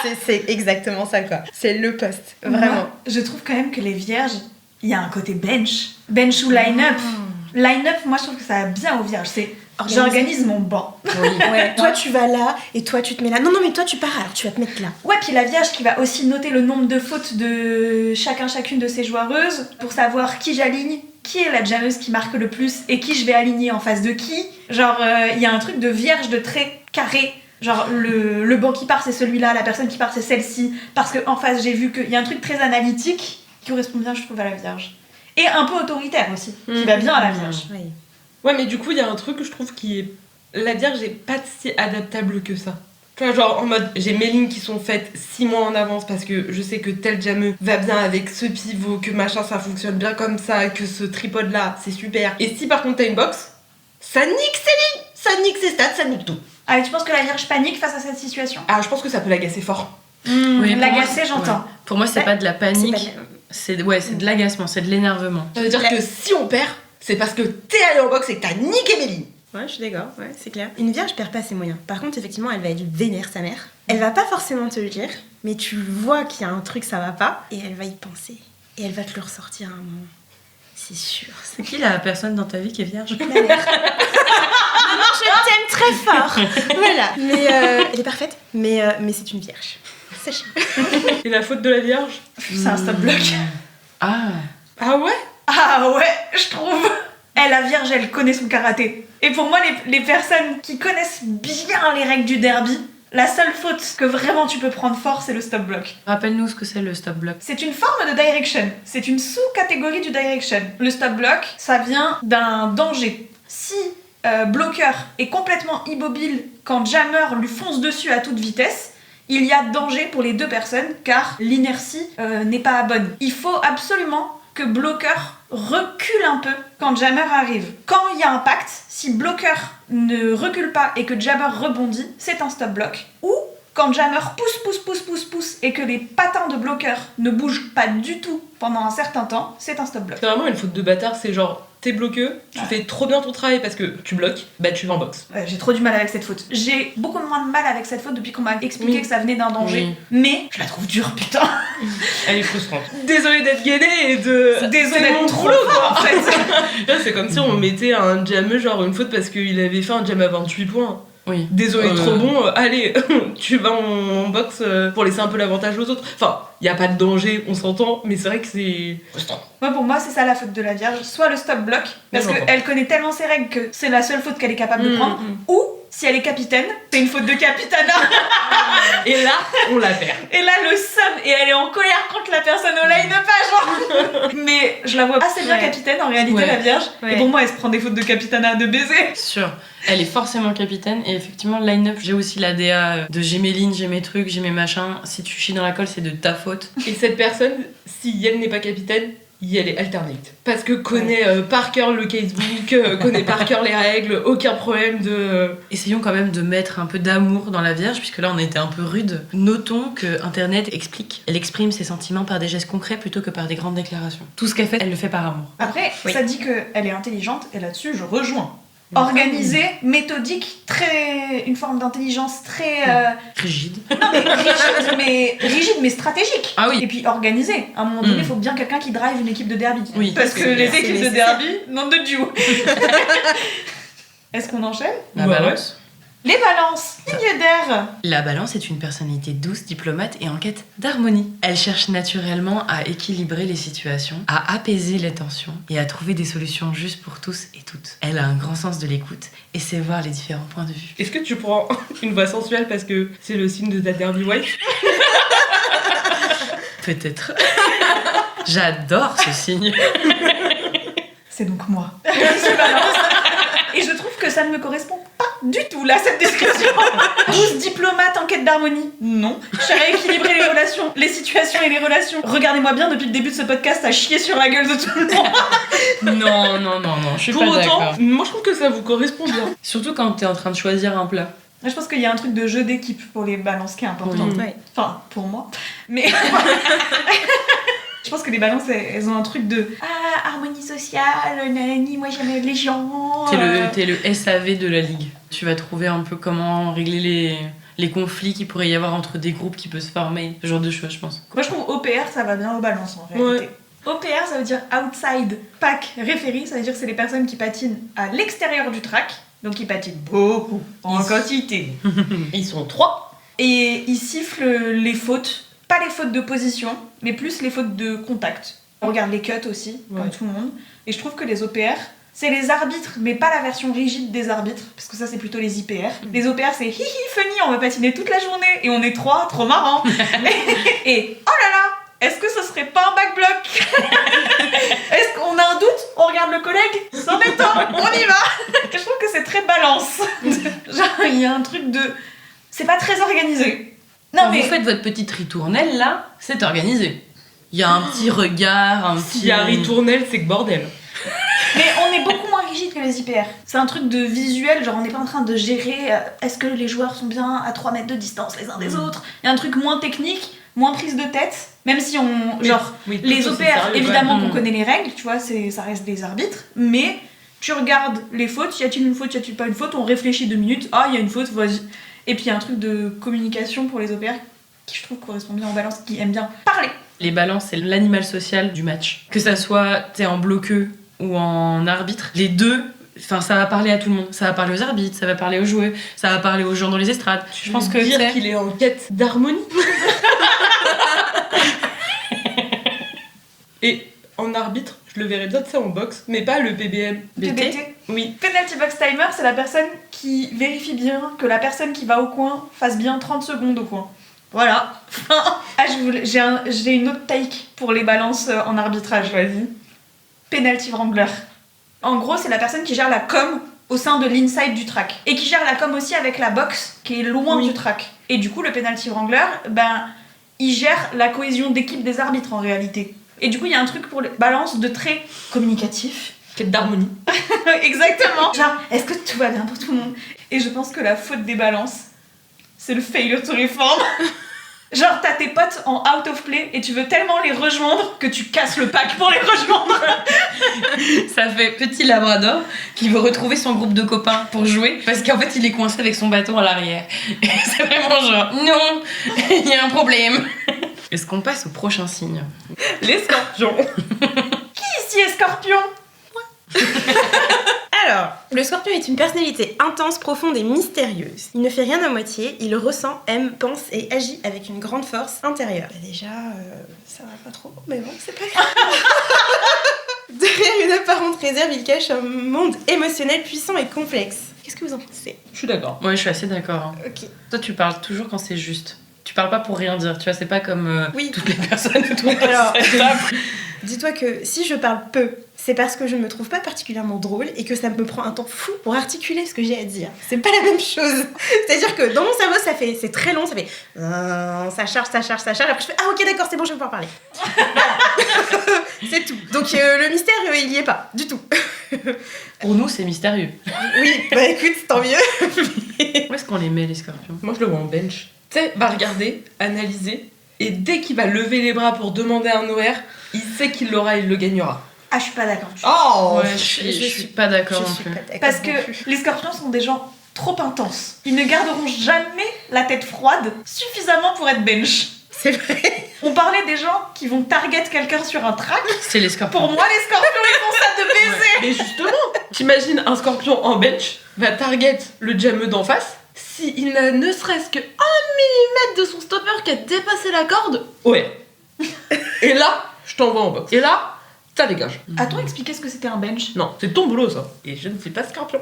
mais c'est exactement ça quoi. C'est le poste, vraiment. Moi, je trouve quand même que les vierges, il y a un côté bench. Bench ou line-up. Line-up, moi je trouve que ça va bien aux vierges. C'est j'organise mon banc. Oui. Ouais. Toi tu vas là et toi tu te mets là. Non mais toi tu pars alors tu vas te mettre là. Ouais, puis la vierge qui va aussi noter le nombre de fautes de chacune de ses joueuses pour savoir qui j'aligne, qui est la jammeuse qui marque le plus et qui je vais aligner en face de qui. Genre, il y a un truc de vierge de très carré. Genre, le banc qui part c'est celui-là, la personne qui part c'est celle-ci. Parce qu'en face j'ai vu qu'il y a un truc très analytique qui correspond bien, je trouve, à la vierge. Et un peu autoritaire aussi, qui va bien à la vierge. Oui. Ouais, mais du coup, il y a un truc que je trouve qui est. La vierge est pas si adaptable que ça. Tu vois, genre en mode, j'ai mes lignes qui sont faites 6 mois en avance parce que je sais que tel jameux va bien avec ce pivot, que machin ça fonctionne bien comme ça, que ce tripode là c'est super. Et si par contre t'as une box, ça nique ses lignes, ça nique ses stats, ça nique tout. Ah, et tu penses que la vierge panique face à cette situation? Ah, je pense que ça peut l'agacer fort. Oui, pour L'agacer, moi, j'entends. ouais. Pour moi, c'est Ouais. pas de la panique, C'est c'est de l'agacement, c'est de l'énervement. Ça veut dire que si on perd, c'est parce que t'es allé en box et que t'as niqué mes lignes. Ouais, je suis d'accord, ouais, c'est clair. Une vierge perd pas ses moyens. Par contre, effectivement, elle va être vénère sa mère. Elle va pas forcément te le dire, mais tu vois qu'il y a un truc, ça va pas, et elle va y penser. Et elle va te le ressortir à un moment. C'est sûr. C'est qui la personne dans ta vie qui est vierge? Ma mère. Maman, je t'aime très fort. Voilà. Mais elle est parfaite, mais c'est une vierge. Sachez. Et la faute de la vierge? C'est un stop-block. Ah, Ah ouais? Ah ouais, je trouve. Elle, la vierge, elle connaît son karaté. Et pour moi, les personnes qui connaissent bien les règles du derby, la seule faute que vraiment tu peux prendre fort, c'est le stop-block. rappelle-nous ce que c'est le stop block. C'est une forme de direction. C'est une sous-catégorie du direction. Le stop-block, ça vient d'un danger. Si bloqueur est complètement immobile quand jammer lui fonce dessus à toute vitesse, il y a danger pour les deux personnes car l'inertie n'est pas bonne. Il faut absolument que bloqueur recule un peu quand jammer arrive. Quand il y a impact, si bloqueur ne recule pas et que jammer rebondit, c'est un stop block. Ou quand jammer pousse et que les patins de bloqueur ne bougent pas du tout pendant un certain temps, c'est un stop block. C'est vraiment une faute de bâtard, c'est genre, t'es bloqueux, tu fais trop bien ton travail parce que tu bloques, bah tu vas en boxe. Ouais, j'ai trop du mal avec cette faute. J'ai beaucoup moins de mal avec cette faute depuis qu'on m'a expliqué Oui. que ça venait d'un danger. Oui. Mais je la trouve dure, putain. Elle est frustrante. Désolée d'être gainée et de. Désolée c'est mon d'être trop boulot, fort, en fait. Là, c'est comme si on mettait un jameux genre une faute parce qu'il avait fait un jam à 28 points. Oui. Désolé, trop bon, allez, tu vas en boxe pour laisser un peu l'avantage aux autres. Enfin, y a pas de danger, on s'entend, mais c'est vrai que c'est frustrant. Moi, pour moi, c'est ça la faute de la Vierge. Soit le stop block, parce J'entends. qu'elle connaît tellement ses règles que c'est la seule faute qu'elle est capable de prendre. Ou, si elle est capitaine, c'est une faute de capitana. Et là, on la perd. Et là, le seum, et elle est en colère contre la personne au line-up, genre. Mais je la vois assez bien Ouais. capitaine en réalité, Ouais. la Vierge. Ouais. Et pour moi, elle se prend des fautes de capitana de baiser. Sûr. Elle est forcément capitaine et effectivement line-up, j'ai aussi la DA de j'ai mes lignes, j'ai mes trucs, j'ai mes machins. Si tu chies dans la colle, c'est de ta faute. Et cette personne, si elle n'est pas capitaine, elle est alternate. Parce que connaît par cœur le casebook, connaît par cœur les règles, aucun problème de... Essayons quand même de mettre un peu d'amour dans la Vierge, puisque là on a été un peu rude. Notons que Internet explique, elle exprime ses sentiments par des gestes concrets plutôt que par des grandes déclarations. Tout ce qu'elle fait, elle le fait par amour. Après, Oui. ça dit qu'elle est intelligente, et là-dessus, je rejoins. Organisée, méthodique, très une forme d'intelligence très Rigide. non mais rigide mais stratégique. Ah oui. Et puis organisée. À un moment donné, il Mm. faut bien quelqu'un qui drive une équipe de derby. Oui, Parce que c'est les clair. équipes C'est de nécessaire. derby n'ont de Dieu. Est-ce qu'on enchaîne? La Ouais, balance. Les balances, ligne d'air. La balance est une personnalité douce, diplomate et en quête d'harmonie. Elle cherche naturellement à équilibrer les situations, à apaiser les tensions et à trouver des solutions justes pour tous et toutes. Elle a un grand sens de l'écoute et sait voir les différents points de vue. Est-ce que tu prends une voix sensuelle parce que c'est le signe de ta derby wife? Peut-être. J'adore ce signe. C'est donc moi. Je balance. Et je trouve que ça ne me correspond pas du tout là, cette description. Douce diplomate en quête d'harmonie. Non. Je à équilibrer les relations, les situations et les relations. Regardez-moi bien depuis le début de ce podcast à chier sur la gueule de tout le monde. Non, je suis Pour pas autant, d'accord. moi je trouve que ça vous correspond bien. Surtout quand t'es en train de choisir un plat. Moi, je pense qu'il y a un truc de jeu d'équipe pour les balances qui est important. Oui. Ouais. Enfin, pour moi. Mais je pense que les balances, elles ont un truc de harmonie sociale, nanani, moi j'aime les gens. T'es le SAV de la ligue. Tu vas trouver un peu comment régler les conflits qu'il pourrait y avoir entre des groupes qui peuvent se former, ce genre de choses, je pense. Moi, je trouve OPR, ça va bien aux balances en réalité. OPR, ça veut dire outside pack referee, ça veut dire que c'est les personnes qui patinent à l'extérieur du track, donc ils patinent beaucoup, en quantité. Ils sont 3. Et ils sifflent les fautes, pas les fautes de position, mais plus les fautes de contact. On regarde les cuts aussi, comme tout le monde. Et je trouve que les OPR, c'est les arbitres, mais pas la version rigide des arbitres, parce que ça c'est plutôt les IPR. Les OPR c'est hihi funny, on va patiner toute la journée et on est 3, trop marrant. et oh là là, est-ce que ce serait pas un backblock? Est-ce qu'on a un doute? On regarde le collègue? C'est embêtant, on y va. Je trouve que c'est très balance. Genre il y a un truc de... C'est pas très organisé. Non Quand mais... vous faites votre petite ritournelle, là, c'est organisé. Il y a un petit regard, un petit... S'il y a ritournelle, c'est que bordel. Mais on est beaucoup moins rigide que les IPR. C'est un truc de visuel, genre on n'est pas en train de gérer est-ce que les joueurs sont bien à 3 mètres de distance les uns des autres. Il y a un truc moins technique, moins prise de tête, même si on... Genre, les OPR, évidemment qu'on connaît les règles, tu vois, ça reste des arbitres, mais tu regardes les fautes, y a-t-il une faute, y a-t-il pas une faute, on réfléchit 2 minutes, il y a une faute, vas-y. Et puis il y a un truc de communication pour les OPR qui je trouve correspond bien aux balances, qui aiment bien parler. Les balances, c'est l'animal social du match. Que ça soit t'es en bloqueux ou en arbitre, les deux, enfin ça va parler à tout le monde. Ça va parler aux arbitres, ça va parler aux joueurs, ça va parler aux gens dans les estrades. Je pense que dire qu'il est en quête d'harmonie. Et en arbitre, je le verrais bien de ça en boxe, mais pas le PBM. PBT. Oui. Penalty box timer, c'est la personne qui vérifie bien que la personne qui va au coin fasse bien 30 secondes au coin. Voilà. J'ai une autre take pour les balances en arbitrage. Vas-y. Penalty wrangler. En gros, c'est la personne qui gère la com au sein de l'inside du track. Et qui gère la com aussi avec la box qui est loin du track. Et du coup, le penalty wrangler, il gère la cohésion d'équipe des arbitres en réalité. Et du coup, il y a un truc pour les balances de très communicatif. Quête d'harmonie. Exactement. Genre, est-ce que tout va bien pour tout le monde? Et je pense que la faute des balances, c'est le failure to reform. Genre, t'as tes potes en out of play et tu veux tellement les rejoindre que tu casses le pack pour les rejoindre. Ça fait petit labrador qui veut retrouver son groupe de copains pour jouer parce qu'en fait il est coincé avec son bâton à l'arrière. Et c'est vraiment genre, non, il y a un problème. Est-ce qu'on passe au prochain signe? Les scorpions. Qui ici est scorpion? Alors, le scorpion est une personnalité intense, profonde et mystérieuse. Il ne fait rien à moitié, il ressent, aime, pense et agit avec une grande force intérieure. Déjà, ça va pas trop, mais bon, c'est pas grave. Derrière une apparente réserve, il cache un monde émotionnel puissant et complexe. Qu'est-ce que vous en pensez? Je suis d'accord. Ouais, je suis assez d'accord. Ok. Toi, tu parles toujours quand c'est juste. Tu parles pas pour rien dire, tu vois, c'est pas comme Oui. toutes les personnes autour de Alors, cette table. Dis-toi que si je parle peu, c'est parce que je ne me trouve pas particulièrement drôle et que ça me prend un temps fou pour articuler ce que j'ai à dire. C'est pas la même chose. C'est-à-dire que dans mon cerveau, c'est très long, ça fait ça charge. Après je fais ok d'accord, c'est bon, je vais pouvoir parler. Voilà. C'est tout. Donc le mystère, il y est pas du tout. Pour nous, c'est mystérieux. Oui, bah écoute, tant mieux. Où est-ce qu'on les met, les scorpions? Moi, je le vois en bench. Tu sais, va regarder, analyser, et dès qu'il va lever les bras pour demander un OR, il sait qu'il l'aura, il le gagnera. Ah, je suis pas d'accord. Oh Ouais, je suis pas d'accord non plus. Parce que les scorpions sont des gens trop intenses. Ils ne garderont jamais la tête froide suffisamment pour être bench. C'est vrai. On parlait des gens qui vont target quelqu'un sur un track. C'est les scorpions. Pour moi, les scorpions, ils font ça de baiser. Mais justement, t'imagines un scorpion en bench va target le jammeux d'en face. S'il n'a ne serait-ce que 1 millimètre de son stopper qui a dépassé la corde, ouais. Et là, je t'envoie en boxe. Et là, ça dégage. A-t-on expliqué ce que c'était un bench? Non, c'est ton boulot ça. Et je ne suis pas scorpion.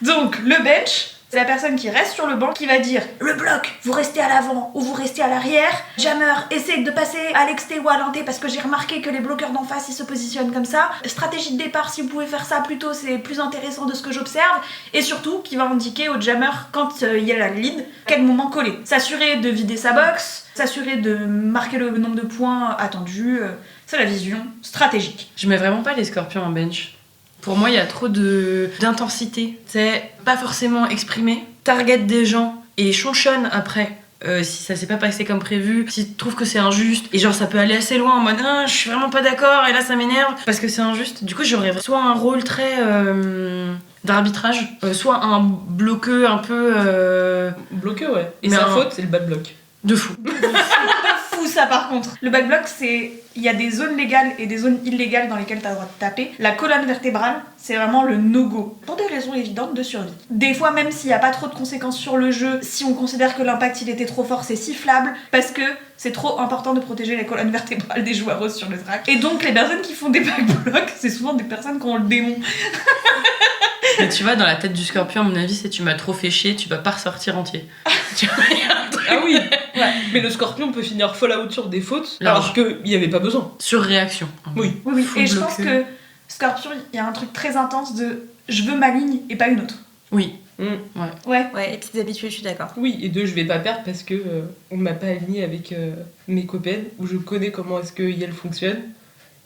Donc, le bench, c'est la personne qui reste sur le banc qui va dire le bloc, vous restez à l'avant ou vous restez à l'arrière. Jammer, essaye de passer à l'exté ou à l'inté parce que j'ai remarqué que les bloqueurs d'en face ils se positionnent comme ça. Stratégie de départ, si vous pouvez faire ça plus tôt, c'est plus intéressant de ce que j'observe. Et surtout, qui va indiquer au jammer quand il y a la lead, quel moment coller. S'assurer de vider sa box, s'assurer de marquer le nombre de points attendus. C'est la vision stratégique. Je mets vraiment pas les scorpions en bench. Pour moi, il y a trop d'intensité. C'est pas forcément exprimé. Target des gens et chonchonne après. Si ça s'est pas passé comme prévu, si tu trouves que c'est injuste, et genre ça peut aller assez loin en mode ah, je suis vraiment pas d'accord, et là ça m'énerve parce que c'est injuste. Du coup, j'aurais soit un rôle très d'arbitrage, soit un bloqueux un peu. Bloqué, ouais. Et Mais sa un- faute, c'est le bad block. De fou. Fou ça par contre. Le back block, c'est il y a des zones légales et des zones illégales dans lesquelles t'as le droit de taper. La colonne vertébrale, c'est vraiment le no-go pour des raisons évidentes de survie. Des fois, même s'il y a pas trop de conséquences sur le jeu, si on considère que l'impact il était trop fort, c'est sifflable parce que c'est trop important de protéger les colonnes vertébrales des joueurs sur le track. Et donc les personnes qui font des back blocks, c'est souvent des personnes qui ont le démon. Mais tu vois, dans la tête du scorpion, à mon avis, c'est tu m'as trop fait chier, tu vas pas ressortir entier. Tu vois, il y a un truc. Ah oui. Mais le scorpion peut finir Fallout sur des fautes, Large. alors qu'il y avait pas besoin. Surréaction. Oui. Oui, Full et je pense bloqueux. que Scorpion, il y a un truc très intense de je veux ma ligne et pas une autre. Oui. Mm. Ouais. Ouais, les petites habitudes, je suis d'accord. Oui, et deux, je vais pas perdre parce que on m'a pas aligné avec mes copaines, où je connais comment est-ce que Yel fonctionne,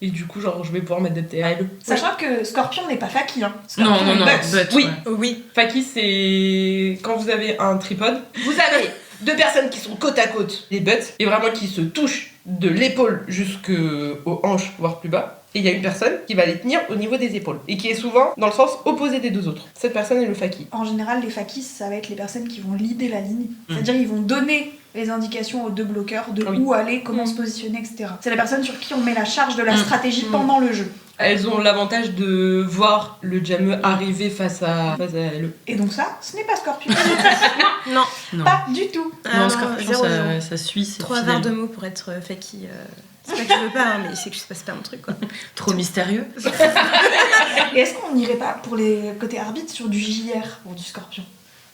et du coup, genre, je vais pouvoir m'adapter à elle. Sachant que Scorpion n'est pas Faki, hein. Non, Scorpion non, non. est Bugs. But, Oui. ouais. Oui. Faki, c'est quand vous avez un tripode, vous avez deux personnes qui sont côte à côte, les butts, et vraiment qui se touchent de l'épaule jusqu'aux hanches, voire plus bas. Et il y a une personne qui va les tenir au niveau des épaules, et qui est souvent dans le sens opposé des deux autres. Cette personne est le Faki. En général, les Fakis, ça va être les personnes qui vont leader la ligne. C'est-à-dire, ils vont donner les indications aux deux bloqueurs de Oui. où aller, comment se positionner, etc. C'est la personne sur qui on met la charge de la stratégie pendant le jeu. Elles ont l'avantage de voir le jameux arriver face à elle. Et donc ça, ce n'est pas Scorpion. Non. Non. Pas du tout. Non, scorpion, zéro, ça, zéro. ça suit, c'est 3 fidèle. barres de mots pour être Faki. C'est pas que je veux pas, hein, mais c'est que je sais pas, c'est pas mon truc quoi. Trop mystérieux. Et est-ce qu'on n'irait pas, pour les côtés arbitres, sur du JR pour du Scorpion?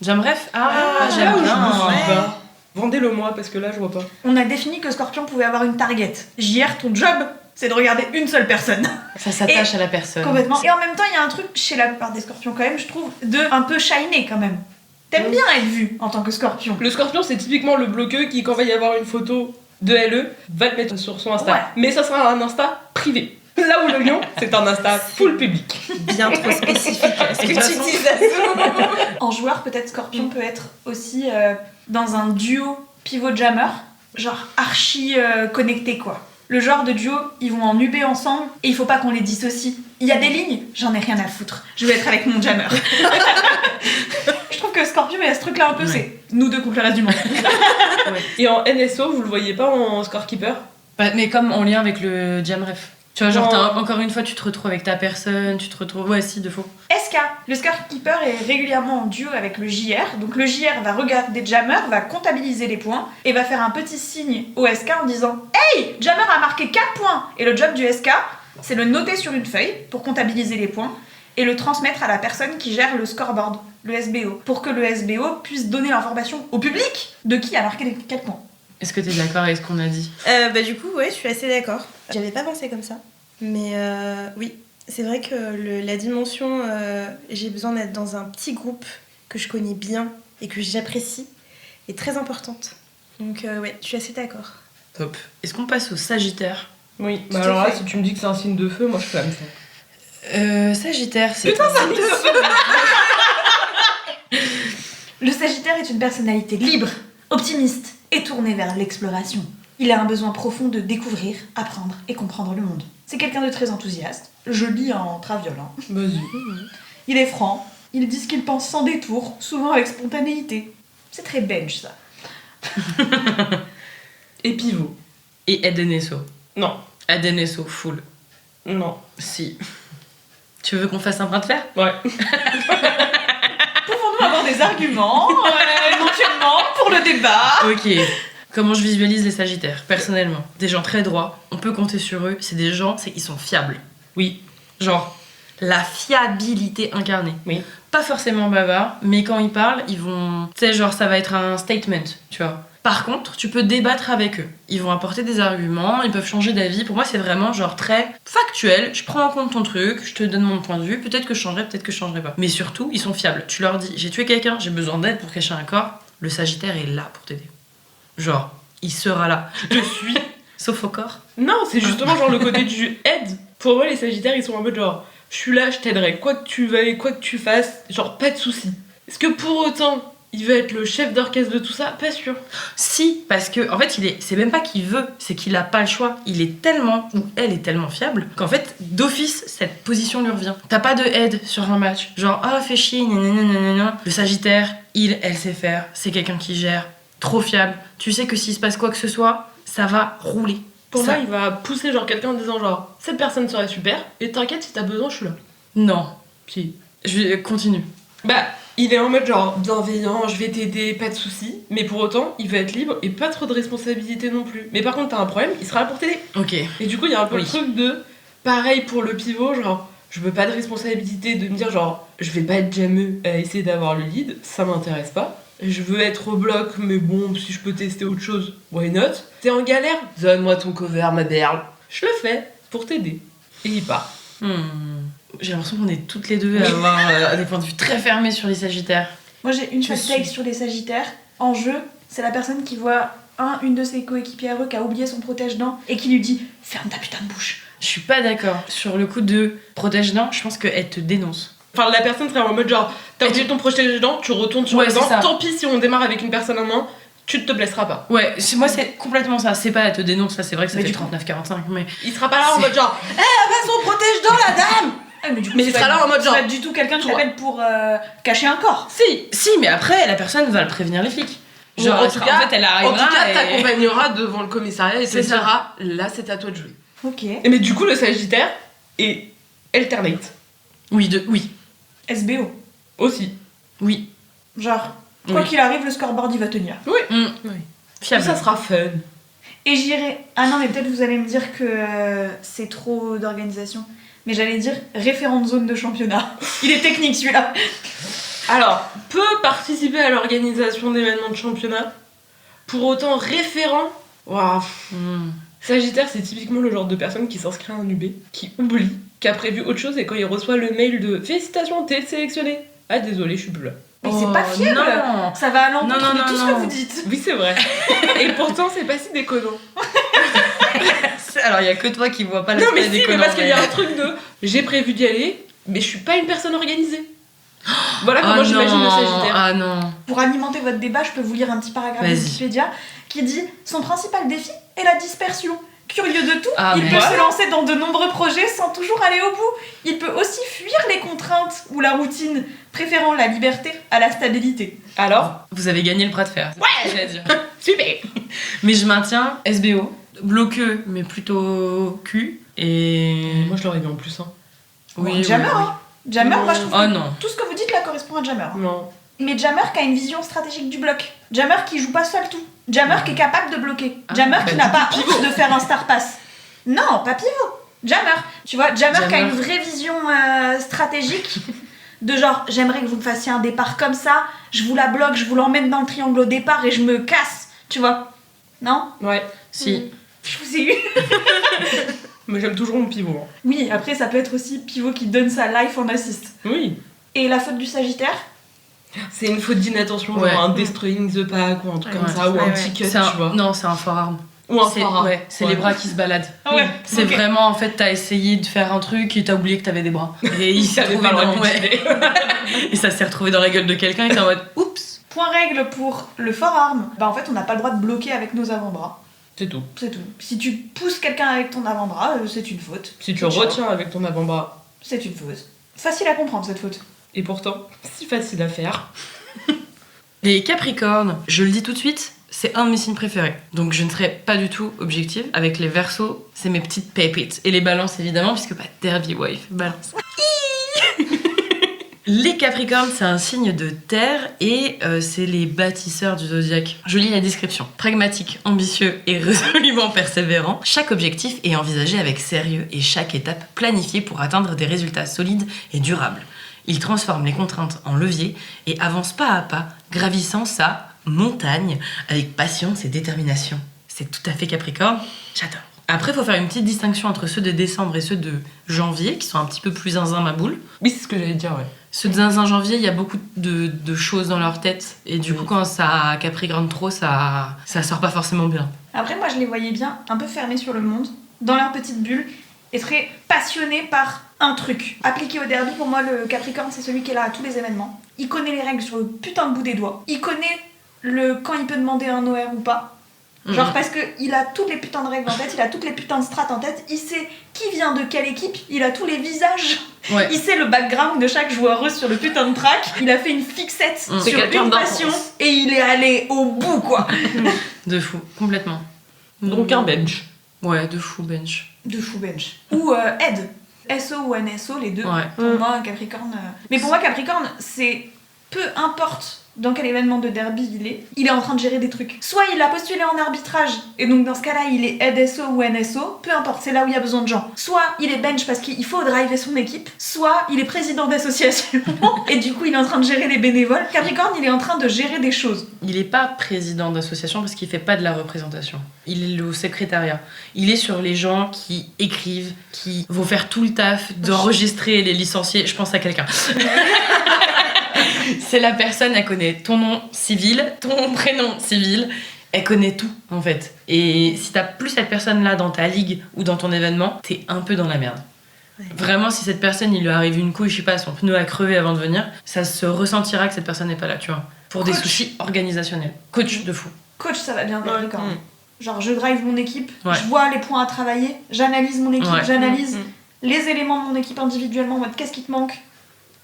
J'aimerais. Ah, là j'aime où je bien. me suis Ouais. pas. Vendez-le moi, parce que là, je vois pas. On a défini que Scorpion pouvait avoir une target. JR, ton job, c'est de regarder une seule personne. Ça s'attache à la personne. Complètement. Et en même temps, il y a un truc chez la plupart des scorpions, quand même, je trouve, de un peu shiner quand même. T'aimes bien être vu en tant que scorpion. Le scorpion, c'est typiquement le bloqueux qui, quand va y avoir une photo de LE, va le mettre sur son Insta. Ouais. Mais ça sera un Insta privé. Là où le lion, c'est un Insta full public. Bien trop spécifique. Est-ce que Et de tu toute façon- utilises ça En joueur, peut-être scorpion peut être aussi dans un duo pivot-jammer, genre archi connecté quoi. Le genre de duo, ils vont en UB ensemble et il faut pas qu'on les dissocie. Il y a des lignes, j'en ai rien à foutre. Je vais être avec mon jammer. Je trouve que Scorpion, il y a ce truc là un peu, Ouais. c'est nous deux contre le reste du monde. Et en NSO, vous le voyez pas en scorekeeper? Bah, mais comme en lien avec le Jamref. Tu vois, genre, Non. encore une fois, tu te retrouves avec ta personne, tu te retrouves. Ouais, si, de faux. SK, le scorekeeper est régulièrement en duo avec le JR, donc le JR va regarder Jammer, va comptabiliser les points et va faire un petit signe au SK en disant Hey, Jammer a marqué 4 points. Et le job du SK, c'est le noter sur une feuille pour comptabiliser les points et le transmettre à la personne qui gère le scoreboard, le SBO, pour que le SBO puisse donner l'information au public de qui a marqué les 4 points. Est-ce que t'es d'accord avec ce qu'on a dit? Bah du coup, ouais, je suis assez d'accord. J'avais pas pensé comme ça. Mais oui, c'est vrai que la dimension, j'ai besoin d'être dans un petit groupe que je connais bien et que j'apprécie, est très importante. Donc ouais, je suis assez d'accord. Top. Est-ce qu'on passe au Sagittaire? Oui. Tout à Bah alors là, fait. si tu me dis que c'est un signe de feu, moi je clame ça. Sagittaire, c'est. Putain, ça me Le Sagittaire est une personnalité libre, optimiste et tournée vers l'exploration. Il a un besoin profond de découvrir, apprendre et comprendre le monde. C'est quelqu'un de très enthousiaste. Je lis en traviole. Hein. Vas-y. Il est franc, il dit ce qu'il pense sans détour, souvent avec spontanéité. C'est très belge ça. Et pivot. Et Edenesso. Non. Edenesso, full. Non. Si. Tu veux qu'on fasse un brin de fer? Ouais. Pouvons-nous avoir des arguments, éventuellement, pour le débat? Ok. Comment je visualise les Sagittaires, personnellement? Des gens très droits, on peut compter sur eux, c'est des gens, ils sont fiables. Oui. Genre, la fiabilité incarnée. Oui. Pas forcément bavards, mais quand ils parlent, ils vont... Tu sais, genre, ça va être un statement, tu vois. Par contre, tu peux débattre avec eux. Ils vont apporter des arguments, ils peuvent changer d'avis. Pour moi, c'est vraiment genre très factuel. Je prends en compte ton truc, je te donne mon point de vue. Peut-être que je changerai, peut-être que je changerai pas. Mais surtout, ils sont fiables. Tu leur dis, j'ai tué quelqu'un, j'ai besoin d'aide pour cacher un corps. Le Sagittaire est là pour t'aider. Genre, il sera là. Je suis... Sauf au corps. Non, c'est justement genre le côté du aide. Pour moi, les Sagittaires, ils sont un peu genre, je suis là, je t'aiderai, quoi que tu veuilles, quoi que tu fasses, genre pas de soucis. Est-ce que pour autant, il va être le chef d'orchestre de tout ça? Pas sûr. Si, parce que en fait, c'est même pas qu'il veut, c'est qu'il a pas le choix. Il est tellement, ou elle est tellement fiable, qu'en fait, d'office, cette position lui revient. T'as pas de aide sur un match. Genre, ah, fais chier, nanana. Le Sagittaire, elle sait faire. C'est quelqu'un qui gère. Trop fiable. Tu sais que s'il se passe quoi que ce soit, ça va rouler. Pour Ça- moi, il va pousser genre quelqu'un en disant genre, cette personne serait super, et t'inquiète, si t'as besoin, je suis là. Non. Puis, Continue. bah, il est en mode genre bienveillant, je vais t'aider, pas de soucis, mais pour autant, il veut être libre et pas trop de responsabilité non plus. Mais par contre, t'as un problème, il sera là pour t'aider. Ok. Et du coup, il y a un peu Oui. le truc de, pareil pour le pivot, genre, je veux pas de responsabilité de me dire genre, je vais pas être jameux à essayer d'avoir le lead, ça m'intéresse pas. Je veux être au bloc, mais bon, si je peux tester autre chose, why not? T'es en galère? Donne-moi ton cover, ma berle. Je le fais pour t'aider. Et il part. J'ai l'impression qu'on est toutes les deux à avoir des points de vue très fermés sur les Sagittaires. Moi j'ai une Je hot take sur les Sagittaires. En jeu, c'est la personne qui voit une de ses coéquipières qui a oublié son protège-dents et qui lui dit ferme ta putain de bouche. Je suis pas d'accord. Sur le coup de protège-dents, je pense qu'elle te dénonce. Enfin, la personne serait en mode genre, t'as oublié ton protège-dents, tu retournes sur Ouais, le c'est banc, ça. tant pis si on démarre avec une personne en main, tu ne te blesseras pas. Ouais, moi c'est complètement ça. C'est pas elle te dénonce, ça c'est vrai que ça Mais fait du coup- 39-45, mais... Il sera pas là en C'est- mode genre, eh, elle va son protège-dents, la dame! Ah, du coup, Mais c'est il sera pas- là en mode c'est genre, pas du tout quelqu'un qui toi. l'appelle pour cacher un corps. Si, mais après, la personne va le prévenir les flics. Genre, en elle tout sera- cas- en fait, elle arrivera En tout cas, et... t'accompagneras devant le commissariat et te C'est ça. dira, là c'est à toi de jouer. Ok. Et mais du coup, le Sagittaire est alternate Oui, SBO. aussi. oui. Genre, quoi Oui. qu'il arrive, le scoreboard il va tenir. Mm. Oui. Fiable. Ça sera fun. Et j'irai. Ah non, mais peut-être vous allez me dire que c'est trop d'organisation. Mais j'allais dire référent de zone de championnat. Il est technique celui-là. Alors, peut participer à l'organisation d'événements de championnat. Pour autant, référent. Waouh. Mm. Sagittaire, c'est typiquement le genre de personne qui s'inscrit à un UB, qui oublie, qui a prévu autre chose et quand il reçoit le mail de félicitations, t'es sélectionné. Ah, désolé, je suis plus là. Mais c'est pas fiable. Non. Ça va à l'encontre Non, non, de non, tout ce non. que vous dites. Oui, c'est vrai. Et pourtant, c'est pas si déconnant. Alors, il y a que toi qui vois pas la Non, mais des si, mais déconnant, parce qu'il y a un truc de j'ai prévu d'y aller, mais je suis pas une personne organisée. Voilà comment Ah j'imagine le non, Sagittaire. Ah non. Pour alimenter votre débat, je peux vous lire un petit paragraphe de Vas-y. Wikipédia qui dit son principal défi est la dispersion. Curieux de tout, Ah, il mais peut voilà. se lancer dans de nombreux projets sans toujours aller au bout. Il peut aussi fuir les contraintes ou la routine, préférant la liberté à la stabilité. Alors, Vous avez gagné le bras de fer. Ouais, je vais dire. super. Mais je maintiens SBO, bloqueux, mais plutôt cul. Et. Moi, je l'aurais mis en plus. Hein. Bon, Jammer, hein. Jammer, Non. moi je trouve Oh que non. tout ce que vous dites là correspond à Jammer. Non. Mais Jammer qui a une vision stratégique du bloc. Jammer qui joue pas seul tout. Jammer qui est capable de bloquer. Jammer qui n'a pas honte de faire un star pass. Non, pas pivot. Jammer. Tu vois, Jammer qui a Jammer. une vraie vision stratégique. De genre, j'aimerais que vous me fassiez un départ comme ça, je vous la bloque, je vous l'emmène dans le triangle au départ et je me casse. Tu vois? Non? Ouais. Si. Je vous ai eu. Mais j'aime toujours mon pivot. Hein. Oui, après ça peut être aussi pivot qui donne sa life en assist. Oui. Et la faute du Sagittaire? C'est une faute d'inattention, Ouais. genre un destroying the pack ou un truc comme ça, ou un petit cut, C'est un- tu vois. Non, c'est un forearm. Ou un C'est phare. ouais, c'est les bras qui se baladent. Ah ouais. C'est ok. vraiment, en fait, t'as essayé de faire un truc et t'as oublié que t'avais des bras. Et il s'est T'avais retrouvé pas le dans... droit ouais. d'utiliser. Et ça s'est retrouvé dans la gueule de quelqu'un et t'es en mode oups. Point règle pour le forearm, bah en fait on n'a pas le droit de bloquer avec nos avant-bras. C'est tout. C'est tout. Si tu pousses quelqu'un avec ton avant-bras, c'est une faute. Si tu Ciao. retiens avec ton avant-bras, C'est une faute. Facile à comprendre cette faute. et pourtant, si facile à faire. Les Capricornes, je le dis tout de suite, c'est un de mes signes préférés. Donc je ne serai pas du tout objective. Avec les Verseaux, c'est mes petites pépites. Et les Balances évidemment, puisque bah, Derby Wife, Balance. Les Capricornes, c'est un signe de terre et c'est les bâtisseurs du zodiaque. Je lis la description. Pragmatique, ambitieux et résolument persévérant, chaque objectif est envisagé avec sérieux et chaque étape planifiée pour atteindre des résultats solides et durables. Il transforme les contraintes en leviers et avance pas à pas, gravissant sa montagne avec patience et détermination. C'est tout à fait Capricorne, j'adore. Après, il faut faire une petite distinction entre ceux de décembre et ceux de janvier, qui sont un petit peu plus zinzin ma boule. Oui, c'est ce que j'allais dire, ouais. Ceux de zinzin janvier, il y a beaucoup de choses dans leur tête. Et du coup, quand ça Capricorne trop, ça sort pas forcément bien. Après moi je les voyais bien un peu fermés sur le monde, dans leur petite bulle, et très passionnés par un truc. Appliqué au derby, pour moi, le Capricorne, c'est celui qui est là à tous les événements. Il connaît les règles sur le putain de bout des doigts. Il connaît quand il peut demander un OR ou pas. Genre parce que il a toutes les putains de règles en tête, il a toutes les putains de strats en tête, il sait qui vient de quelle équipe, il a tous les visages, il sait le background de chaque joueuse sur le putain de track, il a fait une fixette sur une passion et il est allé au bout quoi. De fou, complètement. Donc un bench. Ouais, de fou bench. De fou bench. Ou Ed. SO ou NSO, les deux. Ouais. Pour moi, Capricorne... Mais pour moi, Capricorne, c'est... Peu importe dans quel événement de derby il est en train de gérer des trucs. Soit il a postulé en arbitrage, et donc dans ce cas-là, il est Ed SO ou NSO, peu importe, c'est là où il y a besoin de gens. Soit il est bench parce qu'il faut driver son équipe, soit il est président d'association, et du coup, il est en train de gérer les bénévoles. Capricorne, il est en train de gérer des choses. Il est pas président d'association parce qu'il fait pas de la représentation. Il est au secrétariat. Il est sur les gens qui écrivent, qui vont faire tout le taf d'enregistrer les licenciés. Je pense à quelqu'un. C'est la personne, elle connaît ton nom civil, ton prénom civil, elle connaît tout en fait. Et si t'as plus cette personne-là dans ta ligue ou dans ton événement, t'es un peu dans la merde. Ouais. Vraiment, si cette personne, il lui arrive une couille, je sais pas, son pneu a crevé avant de venir, ça se ressentira que cette personne n'est pas là, tu vois. Pour des soucis organisationnels. Coach de fou. Coach, ça va bien, Capricorne. Genre, je drive mon équipe, ouais. Je vois les points à travailler, j'analyse mon équipe, ouais. J'analyse les éléments de mon équipe individuellement, en mode qu'est-ce qui te manque,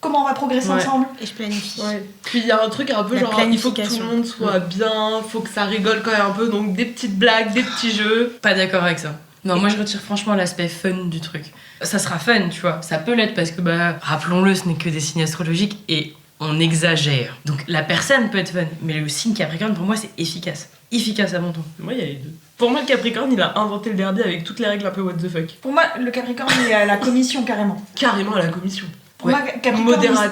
comment on va progresser ensemble. Et je planifie. Ouais. Puis il y a un truc un peu genre, il faut que tout le monde soit bien, faut que ça rigole quand même un peu, donc des petites blagues, des petits jeux. Pas d'accord avec ça. Non, moi je retire franchement l'aspect fun du truc. Ça sera fun, tu vois, ça peut l'être parce que, rappelons-le, ce n'est que des signes astrologiques et on exagère. Donc la personne peut être fun, mais le signe Capricorne, pour moi, c'est efficace. Efficace avant tout. Moi, il y a les deux. Pour moi, le Capricorne, il a inventé le derby avec toutes les règles un peu what the fuck. Pour moi, le Capricorne, il est à la commission carrément. Carrément à la commission. Pour moi, Capricorne, modérateur,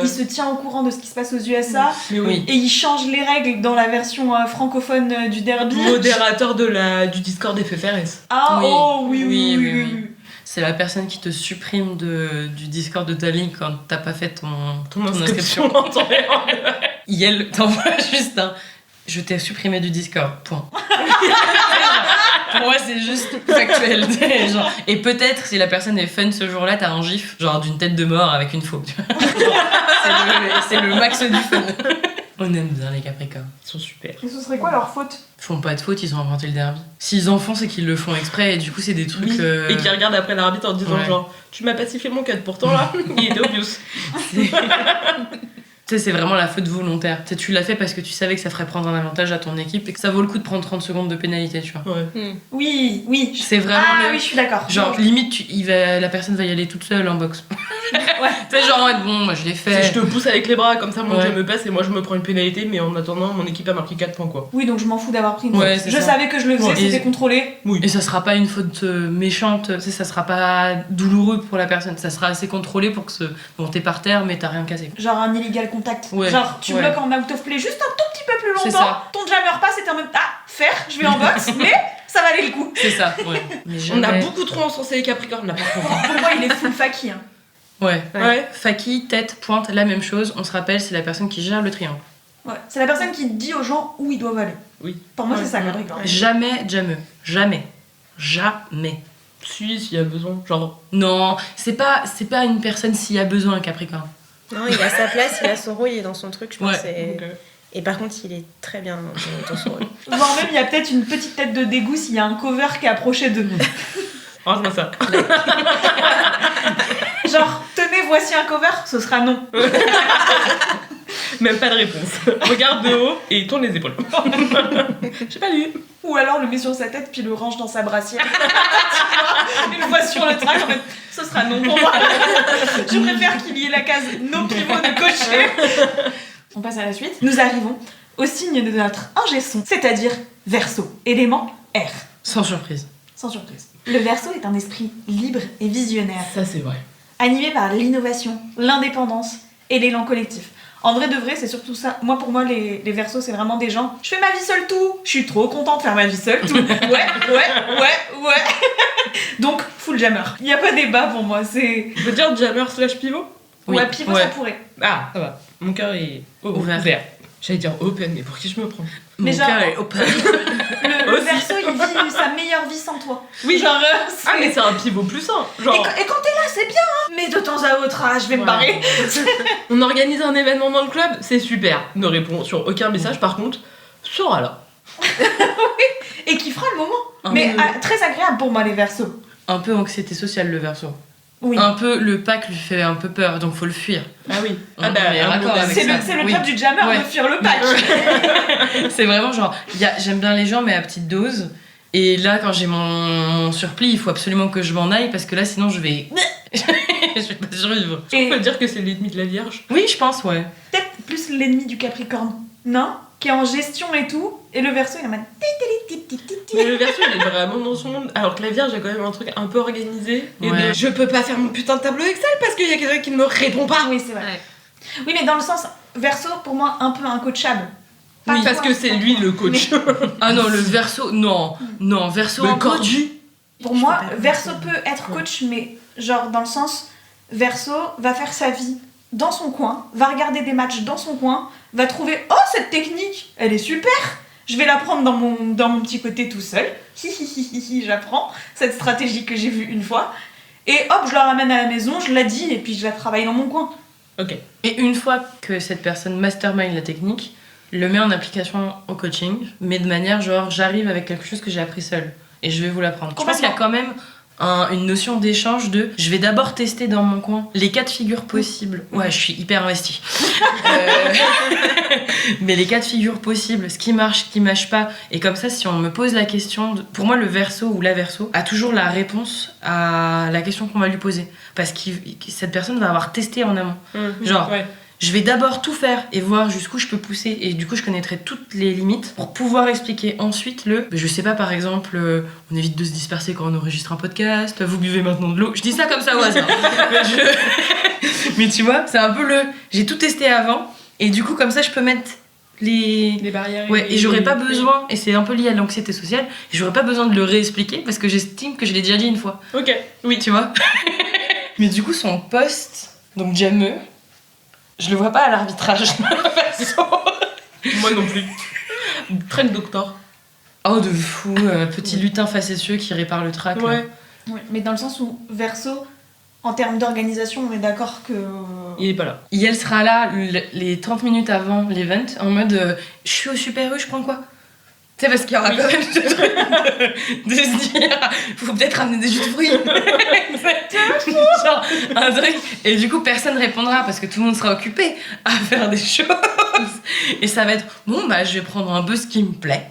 il se tient au courant de ce qui se passe aux USA. Mais oui. Et il change les règles dans la version francophone du derby. Modérateur du Discord FFRS. Ah oui. C'est la personne qui te supprime du Discord de ta ligne quand t'as pas fait ton inscription. Et elle t'envoie juste un « Je t'ai supprimé du Discord, point ». Pour moi, c'est juste factuel. Genre. Et peut-être, si la personne est fun ce jour-là, t'as un gif, genre d'une tête de mort avec une faux. C'est le max du fun. On aime bien les Capricornes. Ils sont super. Et ce serait quoi leur faute ? Ils font pas de faute, ils ont inventé le derby. S'ils en font, c'est qu'ils le font exprès et du coup, c'est des trucs. Et qui regardent après l'arbitre en disant genre, tu m'as pas sifflé mon cut, pourtant là, il était obvious. Tu sais, c'est vraiment la faute volontaire. Tu sais, tu l'as fait parce que tu savais que ça ferait prendre un avantage à ton équipe et que ça vaut le coup de prendre 30 secondes de pénalité, tu vois. Ouais. Oui. C'est vraiment oui, je suis d'accord. Genre, limite, la personne va y aller toute seule en boxe. Ouais. Tu sais, genre, bon, moi je l'ai fait. Je te pousse avec les bras, comme ça mon jeu me passe et moi je me prends une pénalité, mais en attendant, mon équipe a marqué 4 points, quoi. Oui, donc je m'en fous d'avoir pris une faute. Je savais que je le faisais, c'était contrôlé. Oui. Et ça sera pas une faute méchante, tu sais, ça sera pas douloureux pour la personne. Ça sera assez contrôlé pour que bon, t'es par terre, mais t'as rien cassé. Genre un illégal contact. Ouais. Genre, tu bloques en out of play juste un tout petit peu plus longtemps. Ton jammer passe et t'es en mode je vais en boxe, mais ça valait le coup. C'est ça, ouais. On a beaucoup trop encensé les Capricornes là, par contre. Pour moi, il est full faki. Hein. Ouais. Faki, tête, pointe, la même chose. On se rappelle, c'est la personne qui gère le triangle. Ouais. C'est la personne qui dit aux gens où ils doivent aller. Oui. Pour moi, c'est ça, Capricorne. Jamais jameux. Jamais. Si, s'il y a besoin, genre. Non, c'est pas une personne s'il y a besoin, Capricorne. Non, il a sa place, il a son rôle, il est dans son truc, je pense. Okay. Et par contre, il est très bien dans son rôle. Voire même, il y a peut-être une petite tête de dégoût s'il y a un cover qui est approché d'eux. Range-moi ça. Genre, tenez, voici un cover, ce sera non. Même pas de réponse. Regarde de haut et tourne les épaules. J'ai pas lu. Ou alors le met sur sa tête puis le range dans sa brassière. Une fois sur le track, en fait, ce sera non pour moi. Je préfère qu'il y ait la case no pivot de cocher. On passe à la suite. Nous arrivons au signe de notre ingé son, c'est-à-dire Verseau, élément R. Sans surprise. Le Verseau est un esprit libre et visionnaire. Ça, c'est vrai. Animé par l'innovation, l'indépendance et l'élan collectif. En vrai de vrai, c'est surtout ça. Moi, pour moi, les Verseaux, c'est vraiment des gens. Je fais ma vie seule tout. Je suis trop contente de faire ma vie seule tout. Ouais. Donc, full jammer. Il y a pas débat pour moi. C'est. Je veux dire jammer / pivot. Ouais, pivot, ça pourrait. Ah, ça va. Mon cœur est ouvert. J'allais dire open, mais pour qui je me prends? Mais Mon genre- cœur est open. Le Verseau, il vit sa meilleure vie sans toi. Oui. Genre, Ah, mais c'est un pivot plus sain. Genre, et quand t'es là, c'est bien, hein. Mais de temps à autre, je vais me Ouais. barrer. on organise un événement dans le club, c'est super. Ne répond sur aucun message, par contre, sera là. Et qui fera le moment. Un Mais peu. très agréable pour moi, les Verseaux. Un peu anxiété sociale, le Verseau. Oui. Un peu, le pack lui fait un peu peur, donc faut le fuir. Ah oui. On est raccord avec C'est ça. le Oui. club du jammer Ouais. de fuir le pack. C'est vraiment genre, j'aime bien les gens, mais à petite dose. Et là, quand j'ai mon surplis, il faut absolument que je m'en aille, parce que là, sinon, je vais... je vais pas survivre. On peut dire que c'est l'ennemi de la Vierge. Oui, je pense, ouais. Peut-être plus l'ennemi du Capricorne, non? Qui est en gestion et tout. Et le Verseau, il est en mode... Mais le Verseau, il est vraiment dans son monde. Alors que la Vierge a quand même un truc un peu organisé. Et Ouais. de, je peux pas faire mon putain de tableau Excel parce qu'il y a quelqu'un qui ne me répond pas. Oui, c'est vrai. Oui, mais dans le sens, Verseau, pour moi, un peu incoachable. Oui, Pas parce toi, que c'est pas lui toi. le coach. Ah non, le Verseau, non. Non, Verseau en coach. Pour moi, Je fais pas Verseau comme ça. peut être coach, mais genre dans le sens, Verseau va faire sa vie dans son coin, va regarder des matchs dans son coin, va trouver « Oh, cette technique, elle est super. Je vais la prendre dans mon petit côté tout seul. Hi, j'apprends cette stratégie que j'ai vue une fois. Et hop, je la ramène à la maison, je la dis, et puis je la travaille dans mon coin. Ok. Et une fois que cette personne mastermind la technique, le met en application au coaching, mais de manière genre, j'arrive avec quelque chose que j'ai appris seule, et je vais vous l'apprendre. Je pense qu'il y a quand même une notion d'échange de je vais d'abord tester dans mon coin les cas de figure possibles. Ouais, je suis hyper investie. Mais les cas de figure possibles, ce qui marche, ce qui marche pas. Et comme ça, si on me pose la question, pour moi, le Verseau ou la Verseau a toujours la réponse à la question qu'on va lui poser. Parce que cette personne va avoir testé en amont. Genre, Ouais. je vais d'abord tout faire et voir jusqu'où je peux pousser, et du coup je connaîtrai toutes les limites pour pouvoir expliquer ensuite je sais pas, par exemple, on évite de se disperser quand on enregistre un podcast, vous buvez maintenant de l'eau, je dis ça comme ça au hasard. Mais tu vois, c'est un peu j'ai tout testé avant, et du coup comme ça je peux mettre les barrières. ouais, et j'aurais pas besoin, et c'est un peu lié à l'anxiété sociale, et j'aurais pas besoin de le réexpliquer parce que j'estime que je l'ai déjà dit une fois. Ok. Oui, tu vois. Mais du coup, son poste, donc Jameux, je le vois pas à l'arbitrage. Perso. Moi non plus. Track Doctor. Oh, de fou, petit lutin facétieux qui répare le trac. là. Ouais. Oui, mais dans le sens où Verseau, en termes d'organisation, on est d'accord que... Il est pas là. Et elle sera là les 30 minutes avant l'event, en mode je suis au Super U, je prends quoi? Tu sais, parce qu'il y aura quand même ce truc de se dire faut peut-être ramener des jus de fruits. Genre, un truc. Et du coup, personne répondra parce que tout le monde sera occupé à faire des choses. Et ça va être bon, bah je vais prendre un peu ce qui me plaît.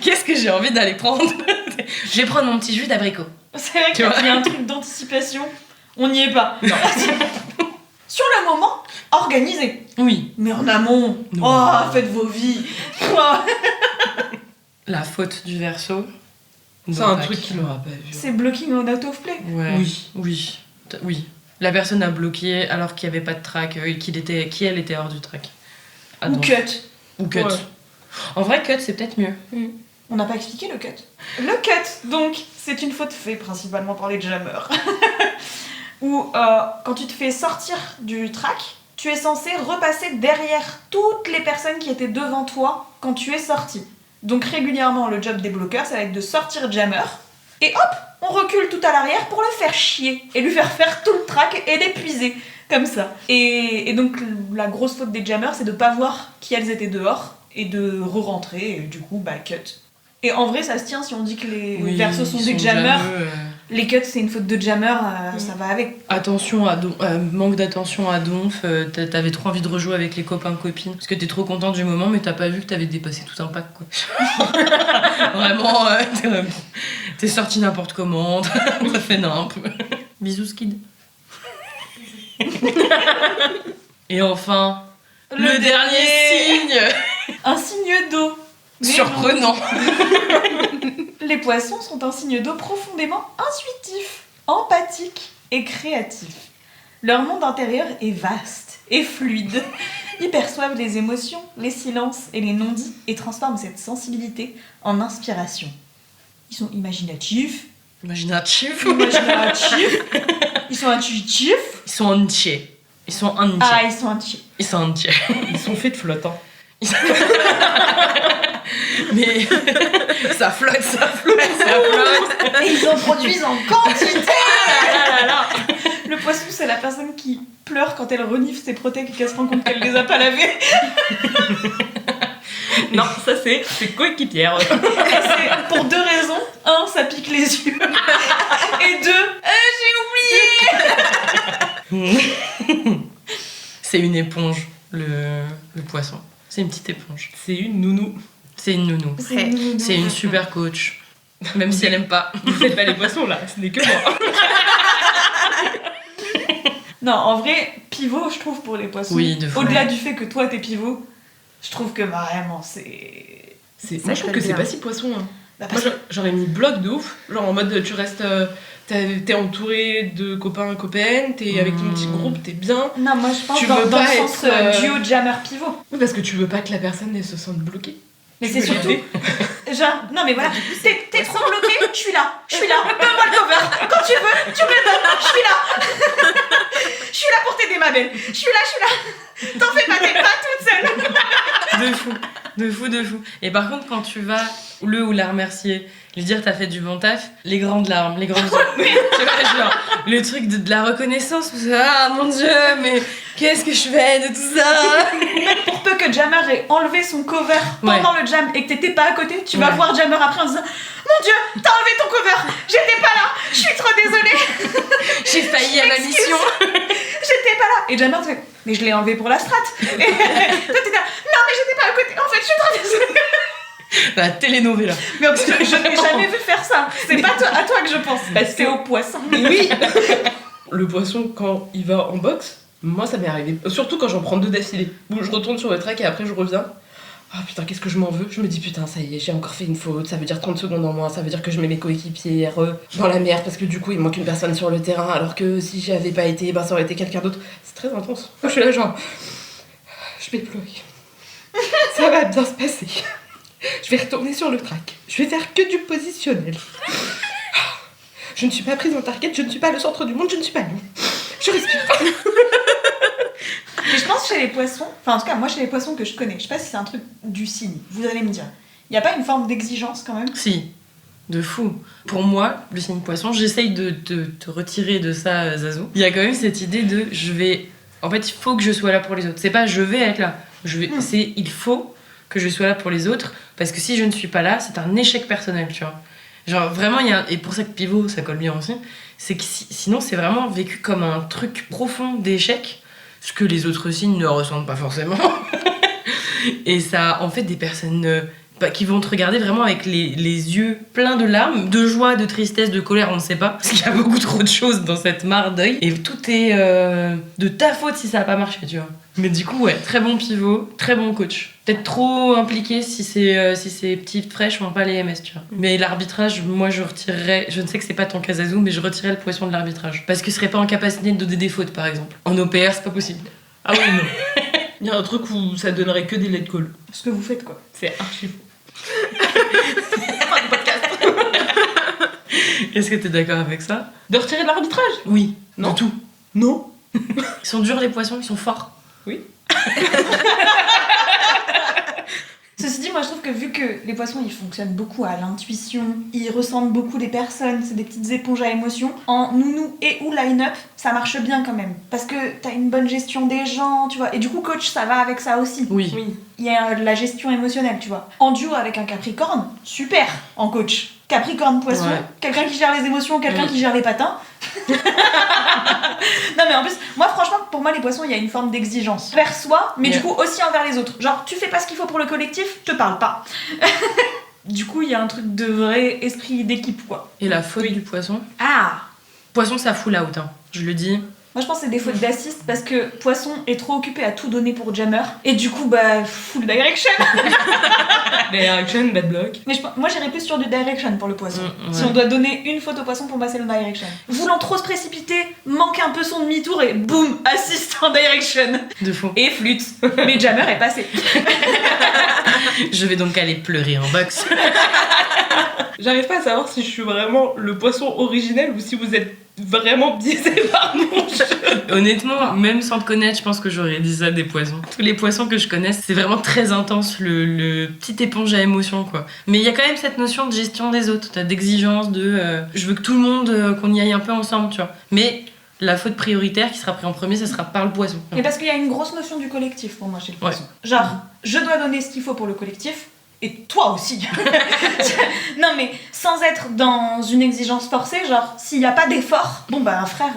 Qu'est-ce que j'ai envie d'aller prendre? Je vais prendre mon petit jus d'abricot. C'est vrai Tu qu'il vois. y a un truc d'anticipation, on n'y est pas. Sur le moment, organisé. Oui, Mais en amont, Non. oh, faites vos vies. Oh, la faute du Verseau. C'est un truc qu'il n'aura pas vu. c'est blocking on out of play. Ouais. Oui. Oui. La personne a bloqué alors qu'il n'y avait pas de track et qu'elle était hors du track. Ah, Ou donc. cut. Ou cut. Ouais. En vrai, cut, c'est peut-être mieux. On n'a pas expliqué le cut. Le cut, donc, c'est une faute faite principalement par les jammers. Où quand tu te fais sortir du track, tu es censé repasser derrière toutes les personnes qui étaient devant toi quand tu es sorti. Donc régulièrement, le job des bloqueurs, ça va être de sortir jammer, et hop, on recule tout à l'arrière pour le faire chier, et lui faire tout le track et l'épuiser, comme ça. Et donc la grosse faute des jammers, c'est de pas voir qui elles étaient dehors, et de re-rentrer, et du coup, bah, cut. Et en vrai, ça se tient si on dit que les Verseaux sont des jammers. Les cuts, c'est une faute de jammer, ça va avec. Attention à manque d'attention à donf, t'avais trop envie de rejouer avec les copains-copines parce que t'es trop content du moment, mais t'as pas vu que t'avais dépassé tout un pack, quoi. Vraiment, t'es sorti n'importe comment, t'as fait n'importe. Bisous, Skid. Et enfin, le dernier signe Un signe d'eau. Mais surprenant. Les poissons sont un signe d'eau profondément intuitif, empathique et créatif. Leur monde intérieur est vaste et fluide. Ils perçoivent les émotions, les silences et les non-dits et transforment cette sensibilité en inspiration. Ils sont imaginatifs, Imaginatif. ils sont intuitifs, Ils sont entiers. Ils sont entiers. Ah, ils sont entiers. Ils sont entiers. Ils sont faits de flotte, hein. Mais ça flotte, ça flotte, ça flotte. Et ils en produisent en quantité. Le poisson, c'est la personne qui pleure quand elle renifle ses protèques et qu'elle se rend compte qu'elle les a pas lavés. Non, ça c'est coéquipière. Et c'est pour 2 raisons. 1, ça pique les yeux. Et 2, j'ai oublié. C'est une éponge, le poisson. C'est une petite éponge. C'est une nounou. C'est une nounou. C'est une super coach. Même si elle aime pas. Vous faites pas les poissons là, ce n'est que moi. Non, en vrai, pivot, je trouve, pour les poissons. Oui, de fou. Au-delà du fait que toi, t'es pivot, je trouve que vraiment, c'est... Moi je trouve que c'est bien. pas si poisson. Hein. Bah, Moi parce j'aurais mis bloc de ouf. Genre en mode tu restes. T'es entouré de copains et copaines, t'es avec ton petit groupe, t'es bien. que... Non, moi, je pense Tu dans veux le pas sens être, duo jammer-pivot. Oui, parce que tu veux pas que la personne elle se sente bloquée. Mais Tu c'est veux surtout... l'aider. Genre, non mais voilà, t'es trop bloqué, je suis là, donne-moi le cover, quand tu veux, tu me le donnes, je suis là. Je suis là pour t'aider ma belle, je suis là. T'en fais pas, t'es pas toute seule. De fou. Et par contre, quand tu vas le ou la remercier, lui dire t'as fait du bon taf, les grandes larmes, les grandes yeux. Tu vois, genre, le truc de la reconnaissance, parce que, ah mon dieu, mais qu'est-ce que je fais de tout ça? Même pour peu que Jammer ait enlevé son cover pendant le jam et que t'étais pas à côté, tu vas voir Jammer après en disant mon dieu, t'as enlevé ton cover, j'étais pas là, je suis trop désolée. J'ai failli à ma mission. J'étais pas là. Et Jammer te fait mais je l'ai enlevé pour la strat. Et toi t'es là non mais j'étais pas à côté, en fait je suis trop désolée. La telenovela. Mais en plus, je n'ai jamais vu faire ça. C'est pas à toi que je pense. C'est au poisson. Oui. Le poisson quand il va en boxe, moi ça m'est arrivé. Surtout quand j'en prends 2 d'affilée. Où je retourne sur le track et après je reviens. Ah putain, qu'est-ce que je m'en veux. Je me dis putain, ça y est, j'ai encore fait une faute. Ça veut dire 30 secondes en moins. Ça veut dire que je mets mes coéquipiers dans la merde parce que du coup il manque une personne sur le terrain. Alors que si j'y avais pas été, ça aurait été quelqu'un d'autre. C'est très intense. Moi je suis là genre, je vais pleurer. Ça va bien se passer. Je vais retourner sur le track. Je vais faire que du positionnel. Je ne suis pas prise en target, je ne suis pas le centre du monde, je ne suis pas nulle. Je respire. Mais je pense chez les poissons, enfin en tout cas moi chez les poissons que je connais, je sais pas si c'est un truc du signe, vous allez me dire. Il n'y a pas une forme d'exigence quand même? Si, de fou. Pour moi, le signe poisson, j'essaye de te retirer de ça, Zazou. Il y a quand même cette idée de en fait, il faut que je sois là pour les autres. C'est pas je vais être là. C'est il faut que je sois là pour les autres, parce que si je ne suis pas là, c'est un échec personnel, tu vois. Genre vraiment, et pour ça que pivot, ça colle bien aussi, c'est que sinon c'est vraiment vécu comme un truc profond d'échec, ce que les autres signes ne ressentent pas forcément. Et ça, en fait, des personnes qui vont te regarder vraiment avec les yeux pleins de larmes, de joie, de tristesse, de colère, on ne sait pas, parce qu'il y a beaucoup trop de choses dans cette mare d'œil, et tout est de ta faute si ça n'a pas marché, tu vois. Mais du coup, ouais, très bon pivot, très bon coach. Peut-être trop impliqué si ces petites fraîches font pas les MS, tu vois. Mais l'arbitrage, moi je retirerais, je ne sais que c'est pas ton cas Zazou, mais je retirerais le poisson de l'arbitrage. Parce qu'il serait pas en capacité de donner des fautes, par exemple. En OPR, c'est pas possible. Ah oui, non. Il y a un truc où ça donnerait que des let call. Ce que vous faites quoi. C'est archi faux. Est-ce que t'es d'accord avec ça? De retirer de l'arbitrage? Oui. Non. De tout. Non. Ils sont durs les poissons, ils sont forts. Oui. Ceci dit, moi je trouve que vu que les poissons ils fonctionnent beaucoup à l'intuition, ils ressentent beaucoup les personnes, c'est des petites éponges à émotions, en nounou et ou line-up, ça marche bien quand même. Parce que t'as une bonne gestion des gens, tu vois. Et du coup, coach, ça va avec ça aussi. Oui. Il y a de la gestion émotionnelle, tu vois. En duo avec un Capricorne, super en coach. Capricorne poisson, Ouais. quelqu'un qui gère les émotions, quelqu'un qui gère les patins. Non mais en plus, moi franchement, pour moi les poissons, il y a une forme d'exigence vers soi, mais du coup aussi envers les autres. Genre, tu fais pas ce qu'il faut pour le collectif, je te parle pas. Du coup, il y a un truc de vrai esprit d'équipe, quoi. Et la faute du poisson? Ah! Poisson, ça fout l'out, hein. Je le dis. Moi je pense que c'est des fautes d'assist parce que Poisson est trop occupé à tout donner pour Jammer et du coup bah full direction. Direction, bad block. Mais moi j'irais plus sur du direction pour le Poisson. Ouais. Si on doit donner une faute au Poisson pour passer le direction. Voulant trop se précipiter, manque un peu son demi-tour et boum, assist en direction. De fou. Et flûte. Mais Jammer est passé. Je vais donc aller pleurer en boxe. J'arrive pas à savoir si je suis vraiment le poisson originel ou si vous êtes vraiment biaisée par mon jeu. Honnêtement, même sans te connaître, je pense que j'aurais dit ça des poissons. Tous les poissons que je connais, c'est vraiment très intense, le petit éponge à émotions, quoi. Mais il y a quand même cette notion de gestion des autres, d'exigence, je veux que tout le monde, qu'on y aille un peu ensemble, tu vois. Mais la faute prioritaire qui sera prise en premier, ça sera par le poisson. Mais parce qu'il y a une grosse notion du collectif pour moi chez le poisson. Genre, je dois donner ce qu'il faut pour le collectif, et toi aussi. Non mais sans être dans une exigence forcée, genre s'il n'y a pas d'effort, bon bah frère,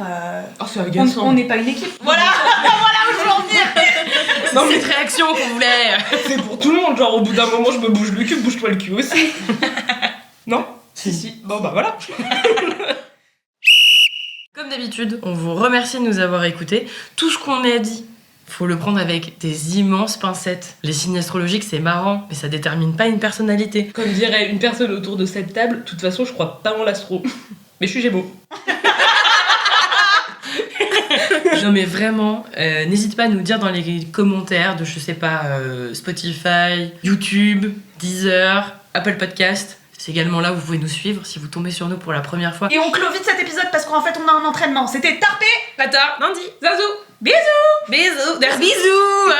C'est agaçant. on n'est pas une équipe. Voilà, voilà où je veux en venir. Non, cette réaction qu'on voulait. C'est pour tout le monde, genre au bout d'un moment je me bouge le cul, bouge-toi le cul aussi. Non ? Si. Bon bah voilà. Comme d'habitude, on vous remercie de nous avoir écoutés. Tout ce qu'on a dit, faut le prendre avec des immenses pincettes. Les signes astrologiques, c'est marrant, mais ça détermine pas une personnalité. Comme dirait une personne autour de cette table, de toute façon je crois pas en l'astro. Mais je suis Gémeaux. Non mais vraiment, n'hésite pas à nous dire dans les commentaires de, je sais pas, Spotify, YouTube, Deezer, Apple Podcast. C'est également là où vous pouvez nous suivre si vous tombez sur nous pour la première fois. Et on clôt vite cet épisode parce qu'en fait on a un entraînement. C'était Tarpé, Tata, Nandi, Zazou. bisous. bisous, des bisous.